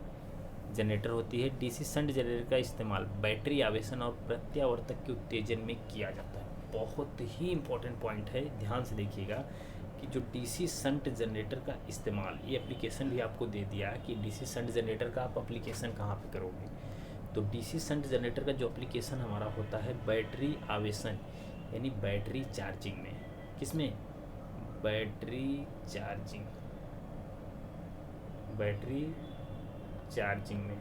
जनरेटर होती है। डीसी शंट जनरेटर का इस्तेमाल बैटरी आवेशन और प्रत्यावर्तक के उत्तेजन में किया जाता है। बहुत ही इंपॉर्टेंट पॉइंट है, ध्यान से देखिएगा कि जो डीसी शंट जनरेटर का इस्तेमाल, ये एप्लीकेशन भी आपको दे दिया कि डीसी शंट जनरेटर का आप एप्लीकेशन कहाँ पे करोगे। तो डीसी शंट जनरेटर का जो एप्लीकेशन हमारा होता है बैटरी आवेशन यानी बैटरी चार्जिंग में। किसमें? बैटरी चार्जिंग, बैटरी चार्जिंग में,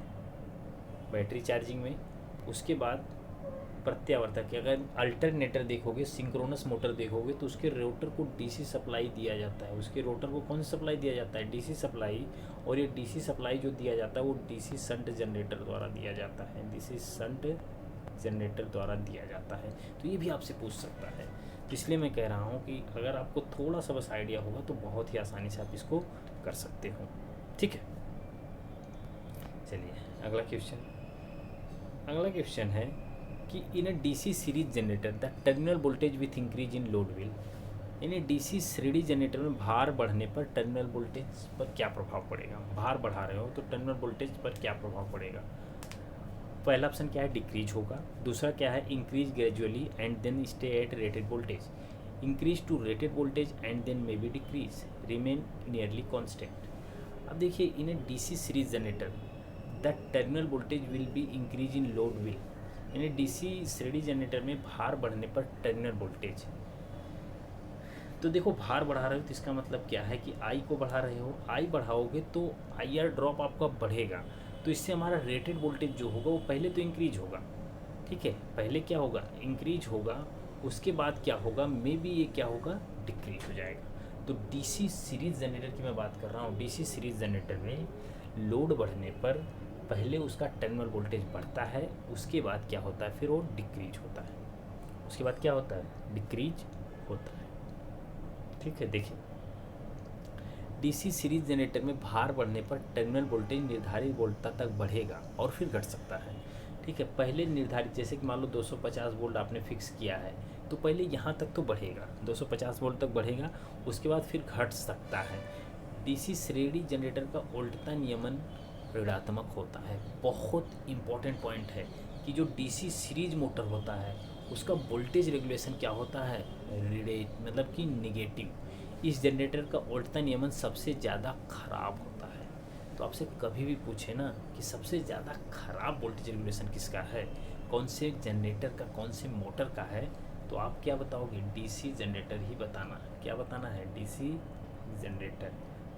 बैटरी चार्जिंग में। उसके बाद प्रत्यावर्तक, अगर अल्टरनेटर देखोगे, सिंक्रोनस मोटर देखोगे तो उसके रोटर को डीसी सप्लाई दिया जाता है। उसके रोटर को कौन सा सप्लाई दिया जाता है? DC supply. और ये डीसी सप्लाई जो दिया जाता है वो डीसी शंट जनरेटर द्वारा दिया जाता है, डीसी शंट जनरेटर द्वारा दिया जाता है। तो ये भी आपसे पूछ सकता है, तो इसलिए मैं कह रहा हूँ कि अगर आपको थोड़ा सा बस आइडिया होगा तो बहुत ही आसानी से आप इसको कर सकते हो। ठीक है, चलिए अगला क्वेश्चन। अगला क्वेश्चन है कि in a DC series generator the terminal voltage with increase in load will, यानी डीसी श्रेणी जनरेटर में भार बढ़ने पर टर्मिनल वोल्टेज पर क्या प्रभाव पड़ेगा। भार बढ़ा रहे हो तो टर्मिनल वोल्टेज पर क्या प्रभाव पड़ेगा। पहला ऑप्शन क्या है? डिक्रीज होगा। दूसरा क्या है? Increase gradually and then stay at rated voltage, increase to rated voltage and then may be decrease, remain nearly constant. अब देखिए in a DC series generator the terminal voltage will be increase in load will, यानी DC श्रेणी generator में भार बढ़ने पर terminal voltage. तो देखो भार बढ़ा रहे हो तो इसका मतलब क्या है कि आई को बढ़ा रहे हो, आई बढ़ाओगे तो आई आर ड्रॉप आपका बढ़ेगा, तो इससे हमारा रेटेड वोल्टेज जो होगा वो पहले तो इंक्रीज होगा। ठीक है, पहले क्या होगा? इंक्रीज होगा, उसके बाद क्या होगा? मे बी ये क्या होगा? डिक्रीज हो जाएगा। तो डीसी सीरीज जनरेटर की मैं बात कर रहा हूँ, डीसी सीरीज जनरेटर में लोड बढ़ने पर पहले उसका टर्मिनल वोल्टेज बढ़ता है, उसके बाद क्या होता है? फिर वो डिक्रीज होता है। उसके बाद क्या होता है? डिक्रीज होता है। ठीक है, देखिए डीसी सीरीज जनरेटर में भार बढ़ने पर टर्मिनल वोल्टेज निर्धारित वोल्टता तक बढ़ेगा और फिर घट सकता है। ठीक है, पहले निर्धारित, जैसे कि मान लो 250 वोल्ट आपने फिक्स किया है तो पहले यहाँ तक तो बढ़ेगा, 250 वोल्ट तक बढ़ेगा, उसके बाद फिर घट सकता है। डीसी श्रेणी जनरेटर का उल्टता नियमन ऋणात्मक होता है। बहुत इंपॉर्टेंट पॉइंट है कि जो डीसी सीरीज मोटर होता है उसका वोल्टेज रेगुलेशन क्या होता है? मतलब कि निगेटिव। इस जनरेटर का उल्टता नियमन सबसे ज़्यादा खराब होता है। तो आपसे कभी भी पूछे ना कि सबसे ज़्यादा खराब वोल्टेज रेगुलेशन किसका है, कौन से जनरेटर का, कौन से मोटर का है, तो आप क्या बताओगे? डीसी जनरेटर ही बताना। क्या बताना है? DC generator.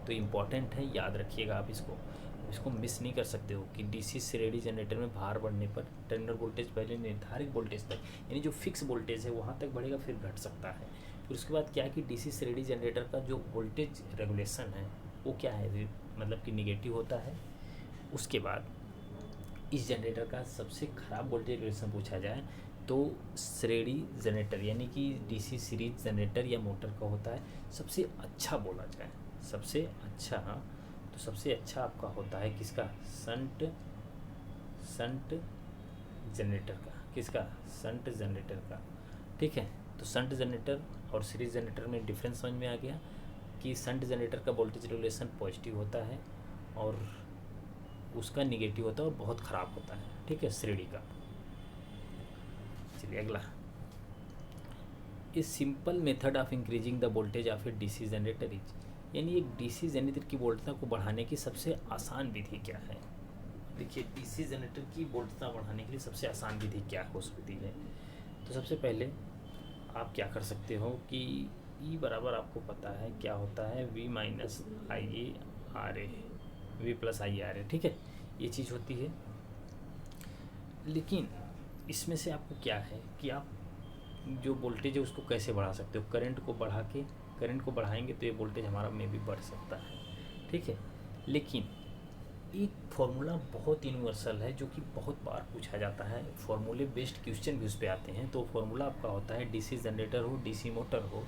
तो इम्पॉर्टेंट है, याद रखिएगा आप इसको मिस नहीं कर सकते हो कि डीसी श्रेणी जनरेटर में भार बढ़ने पर टर्मिनल वोल्टेज पहले निर्धारित वोल्टेज तक, यानी जो फिक्स वोल्टेज है वहाँ तक बढ़ेगा, फिर घट सकता है। फिर उसके बाद क्या है कि डीसी श्रेणी जनरेटर का जो वोल्टेज रेगुलेशन है वो क्या है? मतलब कि निगेटिव होता है। उसके बाद इस जनरेटर का सबसे खराब वोल्टेज रेगुलेशन पूछा जाए तो श्रेणी जनरेटर यानी कि डीसी सीरीज जनरेटर या मोटर का होता है सबसे अच्छा बोला जाए, सबसे अच्छा। तो सबसे अच्छा आपका होता है किसका? शंट जनरेटर का। किसका? शंट जनरेटर का। ठीक है, तो शंट जनरेटर और सीरीज जनरेटर में डिफरेंस समझ में आ गया कि शंट जनरेटर का वोल्टेज रेगुलेशन पॉजिटिव होता है और उसका निगेटिव होता है और बहुत ख़राब होता है। ठीक है, श्रेणी का। चलिए अगला, इस simple method of increasing the voltage of A DC generator is, यानी एक डीसी जनरेटर की वोल्टता को बढ़ाने की सबसे आसान विधि क्या है। देखिए डीसी जनरेटर की वोल्टता बढ़ाने के लिए सबसे आसान विधि क्या हो सकती है। तो सबसे पहले आप क्या कर सकते हो कि ई बराबर आपको पता है क्या होता है? V minus I A R A, V plus I R A. ठीक है, ये चीज़ होती है। लेकिन इसमें से आपको क्या है कि आप जो वोल्टेज है उसको कैसे बढ़ा सकते हो? करंट को बढ़ा के, करंट को बढ़ाएंगे तो ये वोल्टेज हमारा में भी बढ़ सकता है। ठीक है, लेकिन एक फॉर्मूला बहुत यूनिवर्सल है जो कि बहुत बार पूछा जाता है, फॉर्मूले बेस्ड क्वेश्चन भी उस पर आते हैं। तो फॉर्मूला आपका होता है, डीसी जनरेटर हो, डीसी मोटर हो,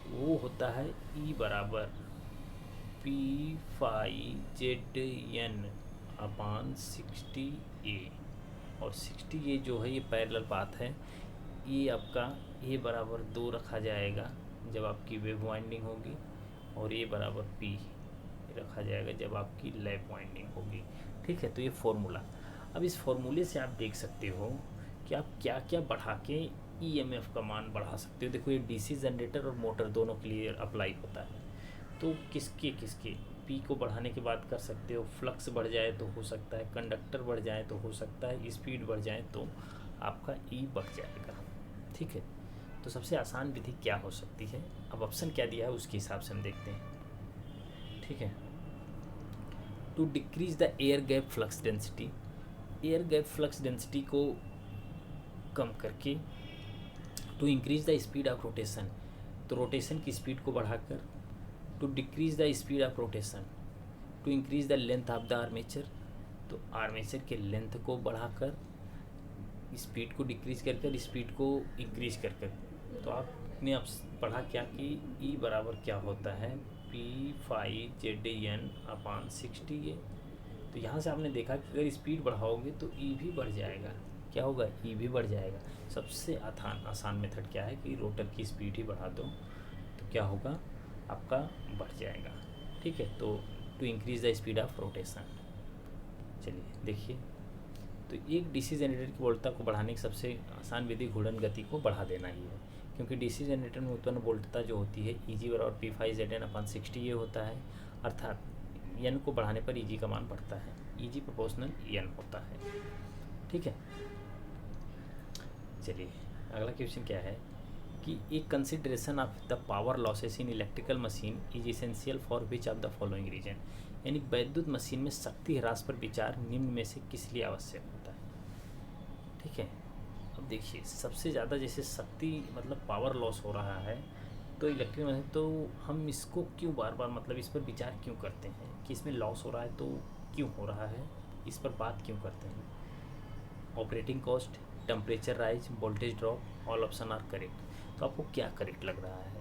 वो होता है ई बराबर पी फाई जेड एन अपान 60 ए। और 60 ए जो है ये पैरेलल पाथ है, ये आपका ए बराबर 2 रखा जाएगा जब आपकी वेव वाइंडिंग होगी, और ए बराबर पी रखा जाएगा जब आपकी लैप वाइंडिंग होगी। ठीक है, तो ये फॉर्मूला। अब इस फॉर्मूले से आप देख सकते हो कि आप क्या क्या बढ़ा के ईएमएफ का मान बढ़ा सकते हो। देखो ये डीसी जनरेटर और मोटर दोनों के लिए अप्लाई होता है। तो किसके किसके पी को बढ़ाने की बात कर सकते हो, फ्लक्स बढ़ जाए तो हो सकता है, कंडक्टर बढ़ जाए तो हो सकता है, स्पीड बढ़ जाए तो आपका ई बढ़ जाएगा। ठीक है, तो सबसे आसान विधि क्या हो सकती है, अब ऑप्शन क्या दिया है उसके हिसाब से हम देखते हैं। ठीक है, to decrease the air gap flux density, air gap flux density को कम करके, to increase the speed of rotation, तो रोटेशन की स्पीड को बढ़ाकर, to decrease the speed of rotation, to increase the length of the armature, तो armature के length को बढ़ाकर स्पीड को डिक्रीज कर कर स्पीड को इंक्रीज कर कर, तो आपने अब पढ़ा क्या कि ई बराबर क्या होता है P5ZN/60 है। तो यहाँ से आपने देखा कि अगर स्पीड बढ़ाओगे तो ई भी बढ़ जाएगा। क्या होगा, ई भी बढ़ जाएगा। सबसे आसान मेथड क्या है कि रोटर की स्पीड ही बढ़ा दो तो क्या होगा, आपका बढ़ जाएगा। ठीक है, तो to increase the speed of rotation. चलिए देखिए, तो एक डीसी जनरेटर की वोल्टता को बढ़ाने की सबसे आसान विधि घूर्णन गति को बढ़ा देना ही है, क्योंकि डीसी जनरेटर में उत्पन्न वोल्टता जो होती है Eg बराबर P5ZN/60 ये होता है, अर्थात एन को बढ़ाने पर Eg का मान बढ़ता है, Eg प्रोपोर्शनल एन होता है। ठीक है, चलिए अगला क्वेश्चन क्या है कि एक consideration of the power losses in electrical machine is essential for which of the following reason, यानी वैद्युत मशीन में शक्ति ह्रास पर विचार निम्न में से किस लिए आवश्यक होता है। ठीक है, अब देखिए सबसे ज़्यादा जैसे शक्ति मतलब पावर लॉस हो रहा है तो इलेक्ट्रिक मशीन, तो हम इसको क्यों बार बार मतलब इस पर विचार क्यों करते हैं कि इसमें लॉस हो रहा है तो क्यों हो रहा है, इस पर बात क्यों करते हैं। Operating cost, temperature rise, voltage drop, all option are correct. तो आपको क्या करेक्ट लग रहा है,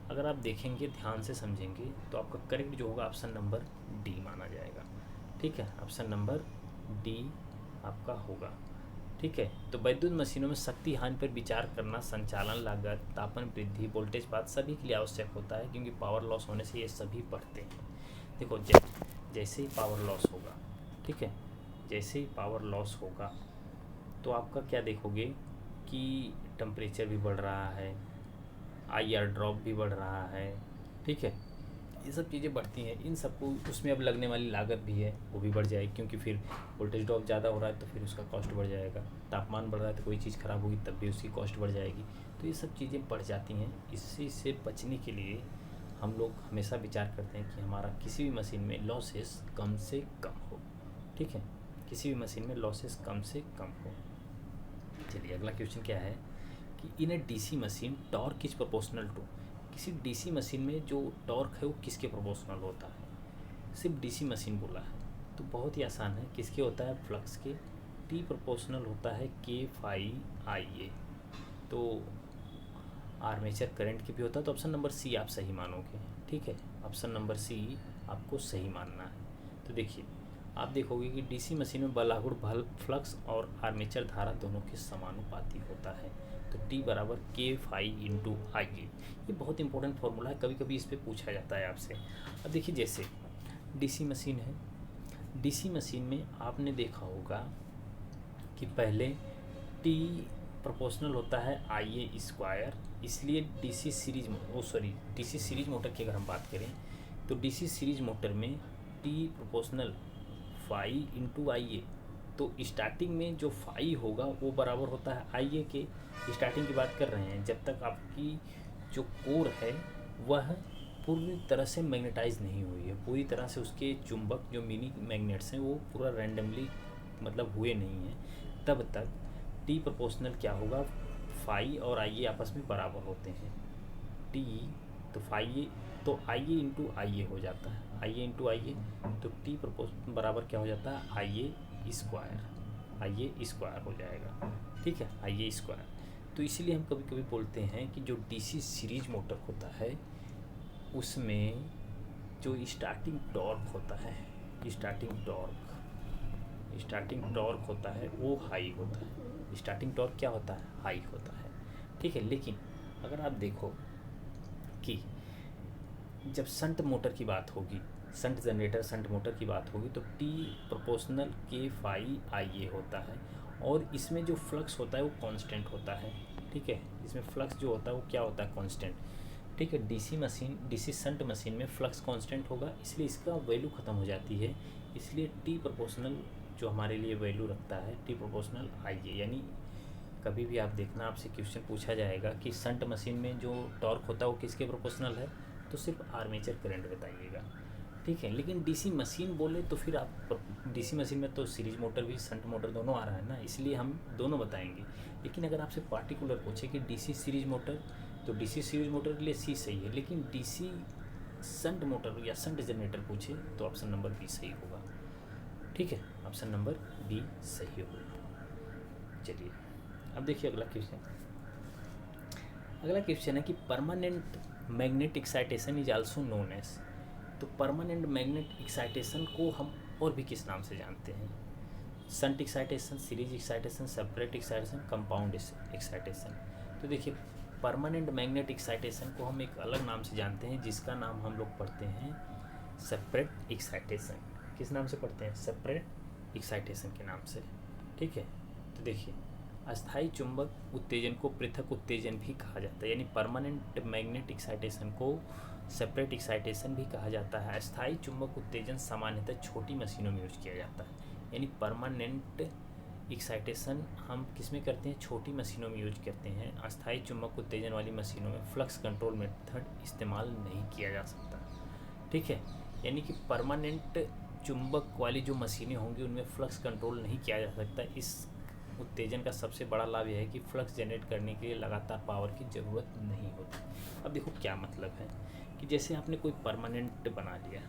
अगर आप देखेंगे ध्यान से समझेंगे तो आपका करेक्ट जो होगा ऑप्शन नंबर डी माना जाएगा। ठीक है, ऑप्शन नंबर डी आपका होगा। ठीक है, तो वैद्युत मशीनों में शक्ति हानि पर विचार करना संचालन लागत, तापमान वृद्धि, वोल्टेज पात सभी के लिए आवश्यक होता है, क्योंकि पावर लॉस होने से ये सभी बढ़ते हैं। देखो जैसे ही पावर लॉस होगा, ठीक है, जैसे ही पावर लॉस होगा तो आपका क्या देखोगे कि टेम्परेचर भी बढ़ रहा है, IR ड्रॉप भी बढ़ रहा है। ठीक है, ये सब चीज़ें बढ़ती हैं, इन सबको उसमें अब लगने वाली लागत भी है वो भी बढ़ जाएगी, क्योंकि फिर वोल्टेज ड्रॉप ज़्यादा हो रहा है तो फिर उसका कॉस्ट बढ़ जाएगा, तापमान बढ़ रहा है तो कोई चीज़ ख़राब होगी तब भी उसकी कॉस्ट बढ़ जाएगी। तो ये सब चीज़ें बढ़ जाती हैं। इसी से बचने के लिए हम लोग हमेशा विचार करते हैं कि हमारा किसी भी मशीन में लॉसेस कम से कम हो। ठीक है, किसी भी मशीन में लॉसेस कम से कम हो। चलिए अगला क्वेश्चन क्या है कि in a DC machine torque is proportional to, किसी डीसी मशीन में जो टॉर्क है वो किसके प्रोपोर्शनल होता है, सिर्फ डीसी मशीन बोला है तो बहुत ही आसान है, किसके होता है, फ्लक्स के। टी प्रोपोर्शनल होता है K∅Ia, तो आर्मेचर करंट की भी होता है, तो ऑप्शन नंबर सी आप सही मानोगे। ठीक है, ऑप्शन नंबर सी आपको सही मानना है। तो देखिए आप देखोगे कि डीसी मशीन में बलागुड़ बल फ्लक्स और आर्मेचर धारा दोनों के समानुपाती होता है, तो T बराबर K∅ Ia। ये बहुत इंपॉर्टेंट फार्मूला है, कभी कभी इस पर पूछा जाता है आपसे। अब देखिए जैसे डीसी मशीन है, डीसी मशीन में आपने देखा होगा कि पहले T प्रोपोर्शनल होता है Ia², इसलिए डीसी सीरीज मोटर की अगर हम बात करें तो डीसी सीरीज मोटर में T प्रोपोर्शनल Φ×Ia, तो स्टार्टिंग में जो फाई होगा वो बराबर होता है Ia के। स्टार्टिंग की बात कर रहे हैं जब तक आपकी जो कोर है वह पूरी तरह से मैग्नेटाइज नहीं हुई है, पूरी तरह से उसके चुंबक जो मिनी मैग्नेट्स हैं वो पूरा रैंडमली मतलब हुए नहीं हैं, तब तक T प्रोपोर्शनल क्या होगा, फाई और Ia आपस में बराबर होते हैं। T तो फाई तो Ia हो जाता है, Ia तो T प्रोपोर्शनल बराबर क्या हो जाता है, Ia² हो जाएगा। ठीक है, Ia²। तो इसीलिए हम कभी कभी बोलते हैं कि जो डीसी सीरीज मोटर होता है उसमें जो स्टार्टिंग टॉर्क होता है, स्टार्टिंग टॉर्क होता है वो हाई होता है। स्टार्टिंग टॉर्क क्या होता है, हाई होता है। ठीक है, लेकिन अगर आप देखो कि जब शंट मोटर की बात होगी, शंट जनरेटर शंट मोटर की बात होगी तो T प्रोपोर्शनल K∅Ia होता है, और इसमें जो फ्लक्स होता है वो कांस्टेंट होता है। ठीक ठीक है, इसमें फ्लक्स जो होता है वो क्या होता है, कांस्टेंट। ठीक है, डीसी शंट मशीन में फ्लक्स कांस्टेंट होगा, इसलिए इसका वैल्यू ख़त्म हो जाती है। इसलिए टी प्रोपोर्शनल जो हमारे लिए वैल्यू रखता है, टी प्रोपोर्शनल आई ए। यानी कभी भी आप देखना, आपसे क्वेश्चन पूछा जाएगा कि शंट मशीन में जो टॉर्क होता है वो किसके प्रोपोर्शनल है, तो सिर्फ आर्मेचर करंट बताइएगा। ठीक है, लेकिन डीसी मशीन बोले तो फिर आप डीसी मशीन में तो सीरीज मोटर भी शंट मोटर दोनों आ रहा है ना, इसलिए हम दोनों बताएंगे। लेकिन अगर आपसे पार्टिकुलर पूछे कि डीसी सीरीज मोटर, तो डीसी सीरीज मोटर के लिए सी सही है, लेकिन डीसी शंट मोटर या शंट जनरेटर पूछे तो ऑप्शन नंबर बी सही होगा। ठीक है, ऑप्शन नंबर बी सही होगा। चलिए अब देखिए अगला क्वेश्चन। अगला क्वेश्चन है कि permanent magnet excitation is also known as. तो परमानेंट मैग्नेट एक्साइटेशन को हम और भी किस नाम से जानते हैं? Shunt excitation, series excitation, separate excitation, compound excitation. तो देखिए परमानेंट मैग्नेट एक्साइटेशन को हम एक अलग नाम से जानते हैं, जिसका नाम हम लोग पढ़ते हैं सेपरेट एक्साइटेशन। किस नाम से पढ़ते हैं? सेपरेट एक्साइटेशन के नाम से। ठीक है, तो देखिए अस्थायी चुंबक उत्तेजन को पृथक उत्तेजन भी कहा जाता है, यानी परमानेंट मैग्नेट एक्साइटेशन को सेपरेट एक्साइटेशन भी कहा जाता है। अस्थायी चुंबक उत्तेजन सामान्यतः छोटी मशीनों में यूज किया जाता है, यानी परमानेंट एक्साइटेशन हम किस में करते हैं? छोटी मशीनों में यूज करते हैं। अस्थायी चुंबक उत्तेजन वाली मशीनों में फ्लक्स कंट्रोल मेथड इस्तेमाल नहीं किया जा सकता। ठीक है, यानी कि परमानेंट चुंबक वाली जो मशीनें होंगी उनमें फ्लक्स कंट्रोल नहीं किया जा सकता। इस उत्तेजन का सबसे बड़ा लाभ यह है कि फ्लक्स जनरेट करने के लिए लगातार पावर की ज़रूरत नहीं होती। अब देखो क्या मतलब है कि जैसे आपने कोई परमानेंट बना लिया,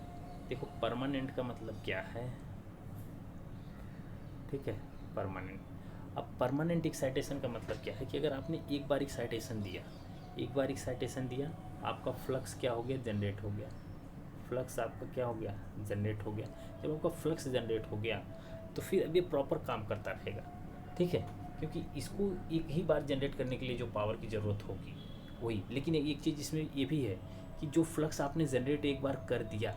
देखो परमानेंट का मतलब क्या है? ठीक है, परमानेंट। अब परमानेंट एक्साइटेशन का मतलब क्या है कि अगर आपने एक बार एक्साइटेशन दिया, आपका फ्लक्स क्या हो गया? जनरेट हो गया। फ्लक्स आपका क्या हो गया? जनरेट हो गया। जब आपका फ्लक्स जनरेट हो गया तो फिर अब ये प्रॉपर काम करता रहेगा। ठीक है, क्योंकि इसको एक ही बार जनरेट करने के लिए जो पावर की ज़रूरत होगी वही। लेकिन एक चीज़ इसमें ये भी है कि जो फ्लक्स आपने जनरेट एक बार कर दिया,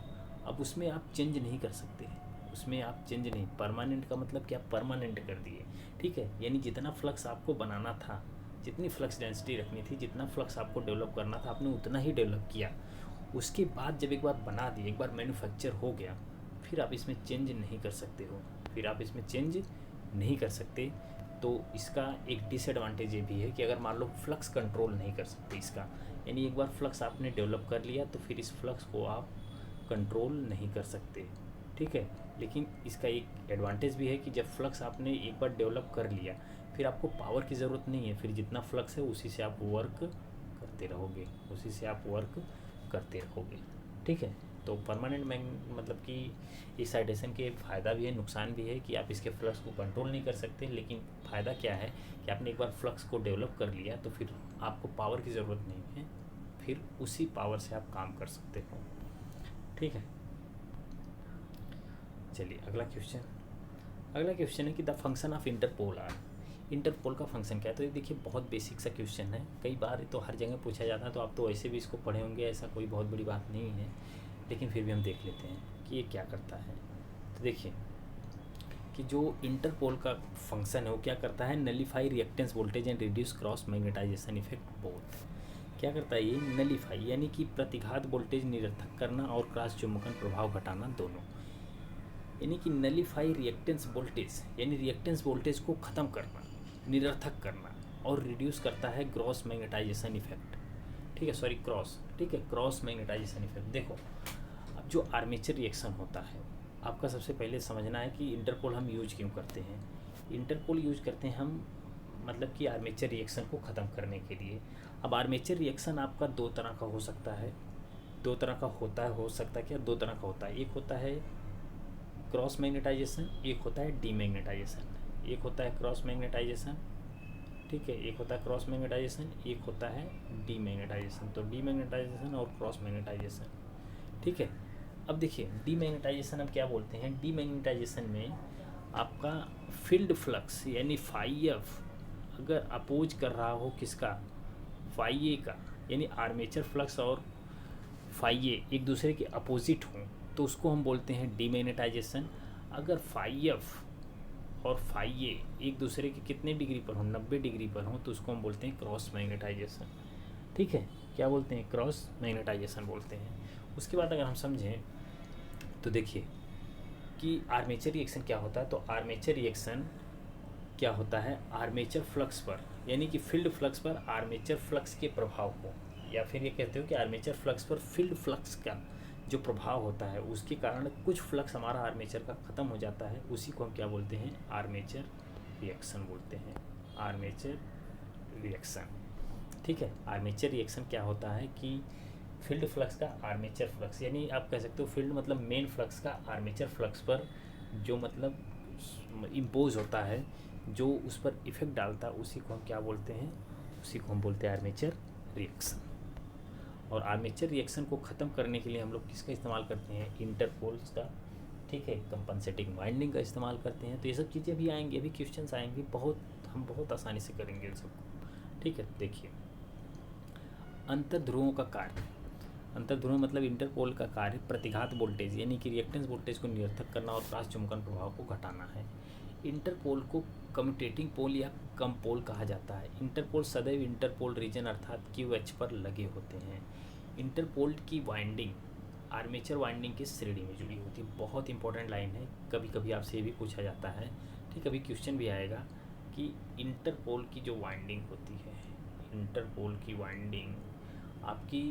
अब उसमें आप चेंज नहीं कर सकते, उसमें आप चेंज नहीं। परमानेंट का मतलब क्या? परमानेंट कर दिए। ठीक है, यानी जितना फ्लक्स आपको बनाना था, जितनी फ्लक्स डेंसिटी रखनी थी, जितना फ्लक्स आपको डेवलप करना था, आपने उतना ही डेवलप किया। उसके बाद जब एक बार बना दिए, एक बार मैन्युफैक्चर हो गया, फिर आप इसमें चेंज नहीं कर सकते। तो इसका एक डिसएडवांटेज ये भी है कि अगर मान लो फ्लक्स कंट्रोल नहीं कर सकते इसका, यानी एक बार फ्लक्स आपने डेवलप कर लिया तो फिर इस फ्लक्स को आप कंट्रोल नहीं कर सकते। ठीक है, लेकिन इसका एक एडवांटेज भी है कि जब फ्लक्स आपने एक बार डेवलप कर लिया, फिर आपको पावर की ज़रूरत नहीं है। फिर जितना फ्लक्स है उसी से आप वर्क करते रहोगे। ठीक है, तो परमानेंट मतलब कि एक्साइटेशन के फ़ायदा भी है, नुकसान भी है कि आप इसके फ्लक्स को कंट्रोल नहीं कर सकते। लेकिन फ़ायदा क्या है कि आपने एक बार फ्लक्स को डेवलप कर लिया तो फिर आपको पावर की ज़रूरत नहीं है, फिर उसी पावर से आप काम कर सकते हो। ठीक है, चलिए अगला क्वेश्चन है कि the function of interpole are. Interpole का फंक्शन क्या है? तो ये देखिए बहुत बेसिक सा क्वेश्चन है, कई बार तो हर जगह पूछा जाता है, तो आप तो वैसे भी इसको पढ़े होंगे, ऐसा कोई बहुत बड़ी बात नहीं है। लेकिन फिर भी हम देख लेते हैं कि ये क्या करता है। तो देखिए कि जो इंटरपोल का फंक्शन है वो क्या करता है? Nullify reactance voltage and reduce cross magnetization effect both. क्या करता है ये? नलीफाई यानी कि प्रतिघात वोल्टेज निरर्थक करना और क्रॉस चुंबकन प्रभाव घटाना दोनों। यानी कि नलीफाई रिएक्टेंस वोल्टेज, यानी रिएक्टेंस वोल्टेज को ख़त्म करना, निरर्थक करना, और रिड्यूस करता है क्रॉस मैग्नेटाइजेशन इफेक्ट। ठीक है, सॉरी क्रॉस, ठीक है, क्रॉस मैग्नेटाइजेशन इफेक्ट। देखो अब जो आर्मेचर रिएक्शन होता है, आपका सबसे पहले समझना है कि इंटरपोल हम यूज क्यों करते हैं। इंटरपोल यूज करते हैं हम मतलब कि आर्मेचर रिएक्शन को ख़त्म करने के लिए। अब आर्मेचर रिएक्शन आपका दो तरह का हो सकता है, दो तरह का होता है, हो सकता है क्या? दो तरह का होता है। एक होता है क्रॉस मैग्नेटाइजेशन, एक होता है डीमैग्नेटाइजेशन। एक होता है क्रॉस मैग्नेटाइजेशन, ठीक है, एक होता है क्रॉस मैग्नेटाइजेशन, एक होता है डीमैग्नेटाइजेशन। तो डीमैग्नेटाइजेशन और क्रॉस मैग्नेटाइजेशन। ठीक है, अब देखिए डीमैग्नेटाइजेशन हम क्या बोलते हैं? डीमैग्नेटाइजेशन में आपका फील्ड फ्लक्स यानी फाई एफ अगर अपोज कर रहा हो किसका? फाई ए का, यानी आर्मेचर फ्लक्स और फाई ए एक दूसरे के अपोजिट हों तो उसको हम बोलते हैं डीमैग्नेटाइजेशन। अगर फाई एफ और फाई ए एक दूसरे के कितने डिग्री पर हों, 90 डिग्री पर हों, तो उसको हम बोलते हैं क्रॉस मैग्नेटाइजेशन। ठीक है, क्या बोलते हैं? क्रॉस मैग्नेटाइजेशन बोलते हैं। उसके बाद अगर हम समझें तो देखिए कि आर्मेचर रिएक्शन क्या होता है। तो आर्मेचर रिएक्शन क्या होता है? आर्मेचर फ्लक्स पर, यानी कि फील्ड फ्लक्स पर आर्मेचर फ्लक्स के प्रभाव को, या फिर ये कहते हो कि आर्मेचर फ्लक्स पर फील्ड फ्लक्स का जो प्रभाव होता है उसके कारण कुछ फ्लक्स हमारा आर्मेचर का ख़त्म हो जाता है, उसी को हम क्या बोलते हैं? आर्मेचर रिएक्शन बोलते हैं। आर्मेचर रिएक्शन, ठीक है। आर्मेचर रिएक्शन क्या होता है कि फील्ड फ्लक्स का आर्मेचर फ्लक्स, यानी आप कह सकते हो फील्ड मतलब मेन फ्लक्स का आर्मेचर फ्लक्स पर जो मतलब इम्पोज होता है, जो उस पर इफेक्ट डालता है, उसी को हम क्या बोलते हैं? उसी को हम बोलते हैं आर्मेचर रिएक्शन। और आर्मेचर रिएक्शन को ख़त्म करने के लिए हम लोग किसका इस्तेमाल करते हैं? इंटरपोल्स का, ठीक है, कंपनसेटिंग वाइंडिंग का इस्तेमाल करते हैं। तो ये सब चीज़ें भी आएंगी, अभी क्वेश्चंस आएंगे, हम बहुत आसानी से करेंगे इन सबको, ठीक है। देखिए अंतर्ध्रुवों का कार्य, अंतर्ध्रुव मतलब इंटरपोल का कार्य प्रतिघात वोल्टेज यानी कि रिएक्टेंस वोल्टेज को निरर्थक करना और क्रॉस चुंबकन प्रभाव को घटाना है। इंटरपोल को कम्यूटेटिंग पोल या कम पोल कहा जाता है। इंटरपोल सदैव इंटरपोल रीजन अर्थात QH पर लगे होते हैं। इंटरपोल की वाइंडिंग आर्मेचर वाइंडिंग की श्रेणी में जुड़ी होती है। बहुत इंपॉर्टेंट लाइन है, कभी कभी आपसे ये भी पूछा जाता है, ठीक, अभी क्वेश्चन भी आएगा कि इंटरपोल की जो वाइंडिंग होती है, इंटरपोल की वाइंडिंग आपकी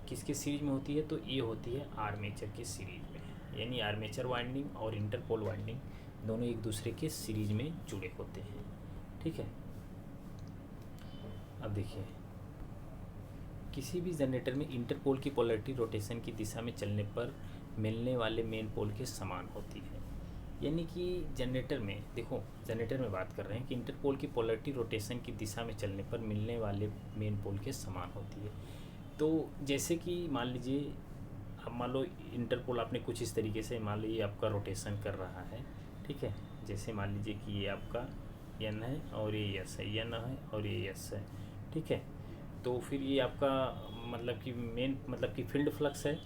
किसके सीरीज में होती है? तो ये होती है आर्मेचर की सीरीज में, यानी आर्मेचर वाइंडिंग और इंटरपोल वाइंडिंग दोनों एक दूसरे के सीरीज में जुड़े होते हैं, ठीक है। अब देखिए किसी भी जनरेटर में इंटरपोल की पोलैरिटी रोटेशन की दिशा में चलने पर मिलने वाले मेन पोल के समान होती है। यानी कि जनरेटर में, देखो जनरेटर में बात कर रहे हैं कि इंटरपोल की पोलैरिटी रोटेशन की दिशा में चलने पर मिलने वाले मेन पोल के समान होती है। तो जैसे कि मान लीजिए, अब मान लो इंटरपोल आपने कुछ इस तरीके से, मान लो ये आपका रोटेशन कर रहा है, ठीक है। जैसे मान लीजिए कि ये आपका N है और ये S है, N है और ये S है, ठीक है। तो फिर ये आपका मतलब कि मेन मतलब कि फील्ड फ्लक्स है,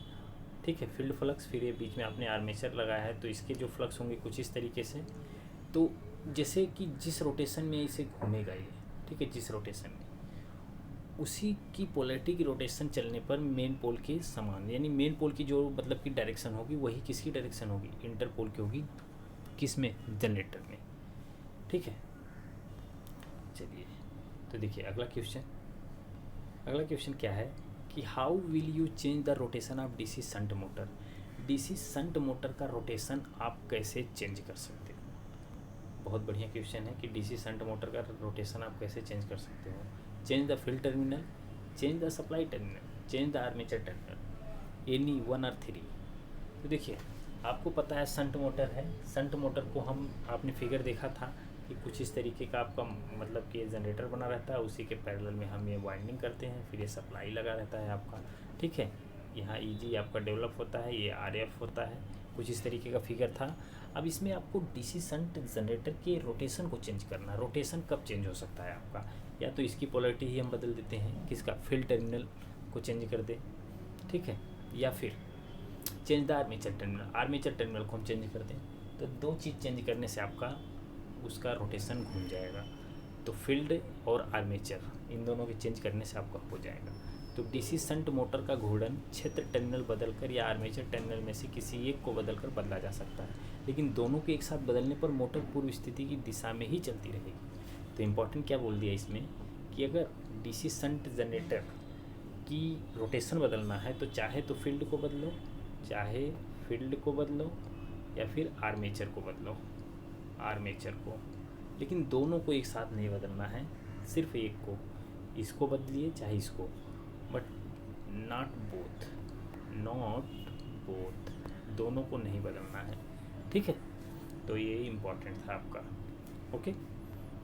ठीक है, फील्ड फ्लक्स। फिर ये बीच में आपने आर्मेचर लगाया है, तो इसके जो फ्लक्स होंगे कुछ इस तरीके से। तो जैसे कि जिस रोटेशन में इसे घूमेगा ये, ठीक है, जिस रोटेशन में, उसी की पोलैरिटी की रोटेशन चलने पर मेन पोल के समान, यानी मेन पोल की जो मतलब की डायरेक्शन होगी वही किसकी डायरेक्शन होगी? इंटरपोल की होगी। किस में? जनरेटर में, ठीक है। चलिए तो देखिए अगला क्वेश्चन, अगला क्वेश्चन क्या है कि how will you change the rotation of DC shunt motor. DC shunt motor का रोटेशन आप कैसे चेंज कर सकते हो? बहुत बढ़िया क्वेश्चन है कि DC शंट मोटर का रोटेशन आप कैसे चेंज कर सकते हो। Change the field terminal, change the supply terminal, change the armature terminal, any 1 और 3। तो देखिए आपको पता है शंट मोटर है, शंट मोटर को हम आपने फिगर देखा था कि कुछ इस तरीके का आपका मतलब कि जनरेटर बना रहता है, उसी के पैरेलल में हम ये वाइंडिंग करते हैं, फिर ये सप्लाई लगा रहता है आपका, ठीक है। यहाँ EG आपका डेवलप होता है, ये RF होता है, कुछ इस तरीके का फिगर था। अब इसमें आपको DC शंट जनरेटर के रोटेशन को चेंज करना। रोटेशन कब चेंज हो सकता है आपका? या तो इसकी पोलैरिटी ही हम बदल देते हैं, किसका? फील्ड टर्मिनल को चेंज कर दे, ठीक है, या फिर change the armature terminal, armature terminal को हम चेंज कर दें। तो दो चीज़ चेंज करने से आपका उसका रोटेशन घूम जाएगा। तो फील्ड और आर्मेचर इन दोनों के चेंज करने से आपका हो जाएगा। तो DC शंट मोटर का घूर्णन क्षेत्र टर्मिनल बदलकर या आर्मेचर टर्मिनल में से किसी एक को बदलकर बदला जा सकता है, लेकिन दोनों को एक साथ बदलने पर मोटर पूर्व स्थिति की दिशा में ही चलती रहेगी। तो इम्पोर्टेंट क्या बोल दिया इसमें कि अगर DC शंट जनरेटर की रोटेशन बदलना है तो चाहे तो फील्ड को बदलो, चाहे फील्ड को बदलो या फिर आर्मेचर को बदलो, आर्मेचर को, लेकिन दोनों को एक साथ नहीं बदलना है, सिर्फ एक को। इसको बदलिए चाहे इसको, but not both, not both, दोनों को नहीं बदलना है, ठीक है। तो ये इम्पोर्टेंट था आपका, ओके।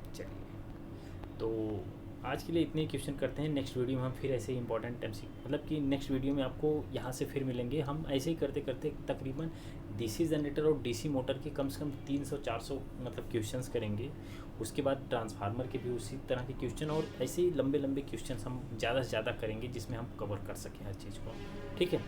चलिए तो आज के लिए इतने क्वेश्चन करते हैं। नेक्स्ट वीडियो में हम फिर ऐसे ही इंपॉर्टेंट मतलब कि नेक्स्ट वीडियो में आपको यहाँ से फिर मिलेंगे। हम ऐसे ही करते करते तकरीबन DC जनरेटर और DC मोटर के कम से कम 300-400 मतलब क्वेश्चंस करेंगे। उसके बाद ट्रांसफार्मर के भी उसी तरह के क्वेश्चन, और ऐसे ही लंबे लंबे क्वेश्चंस हम ज़्यादा से ज़्यादा करेंगे जिसमें हम कवर कर सकें हर चीज़ को, ठीक है।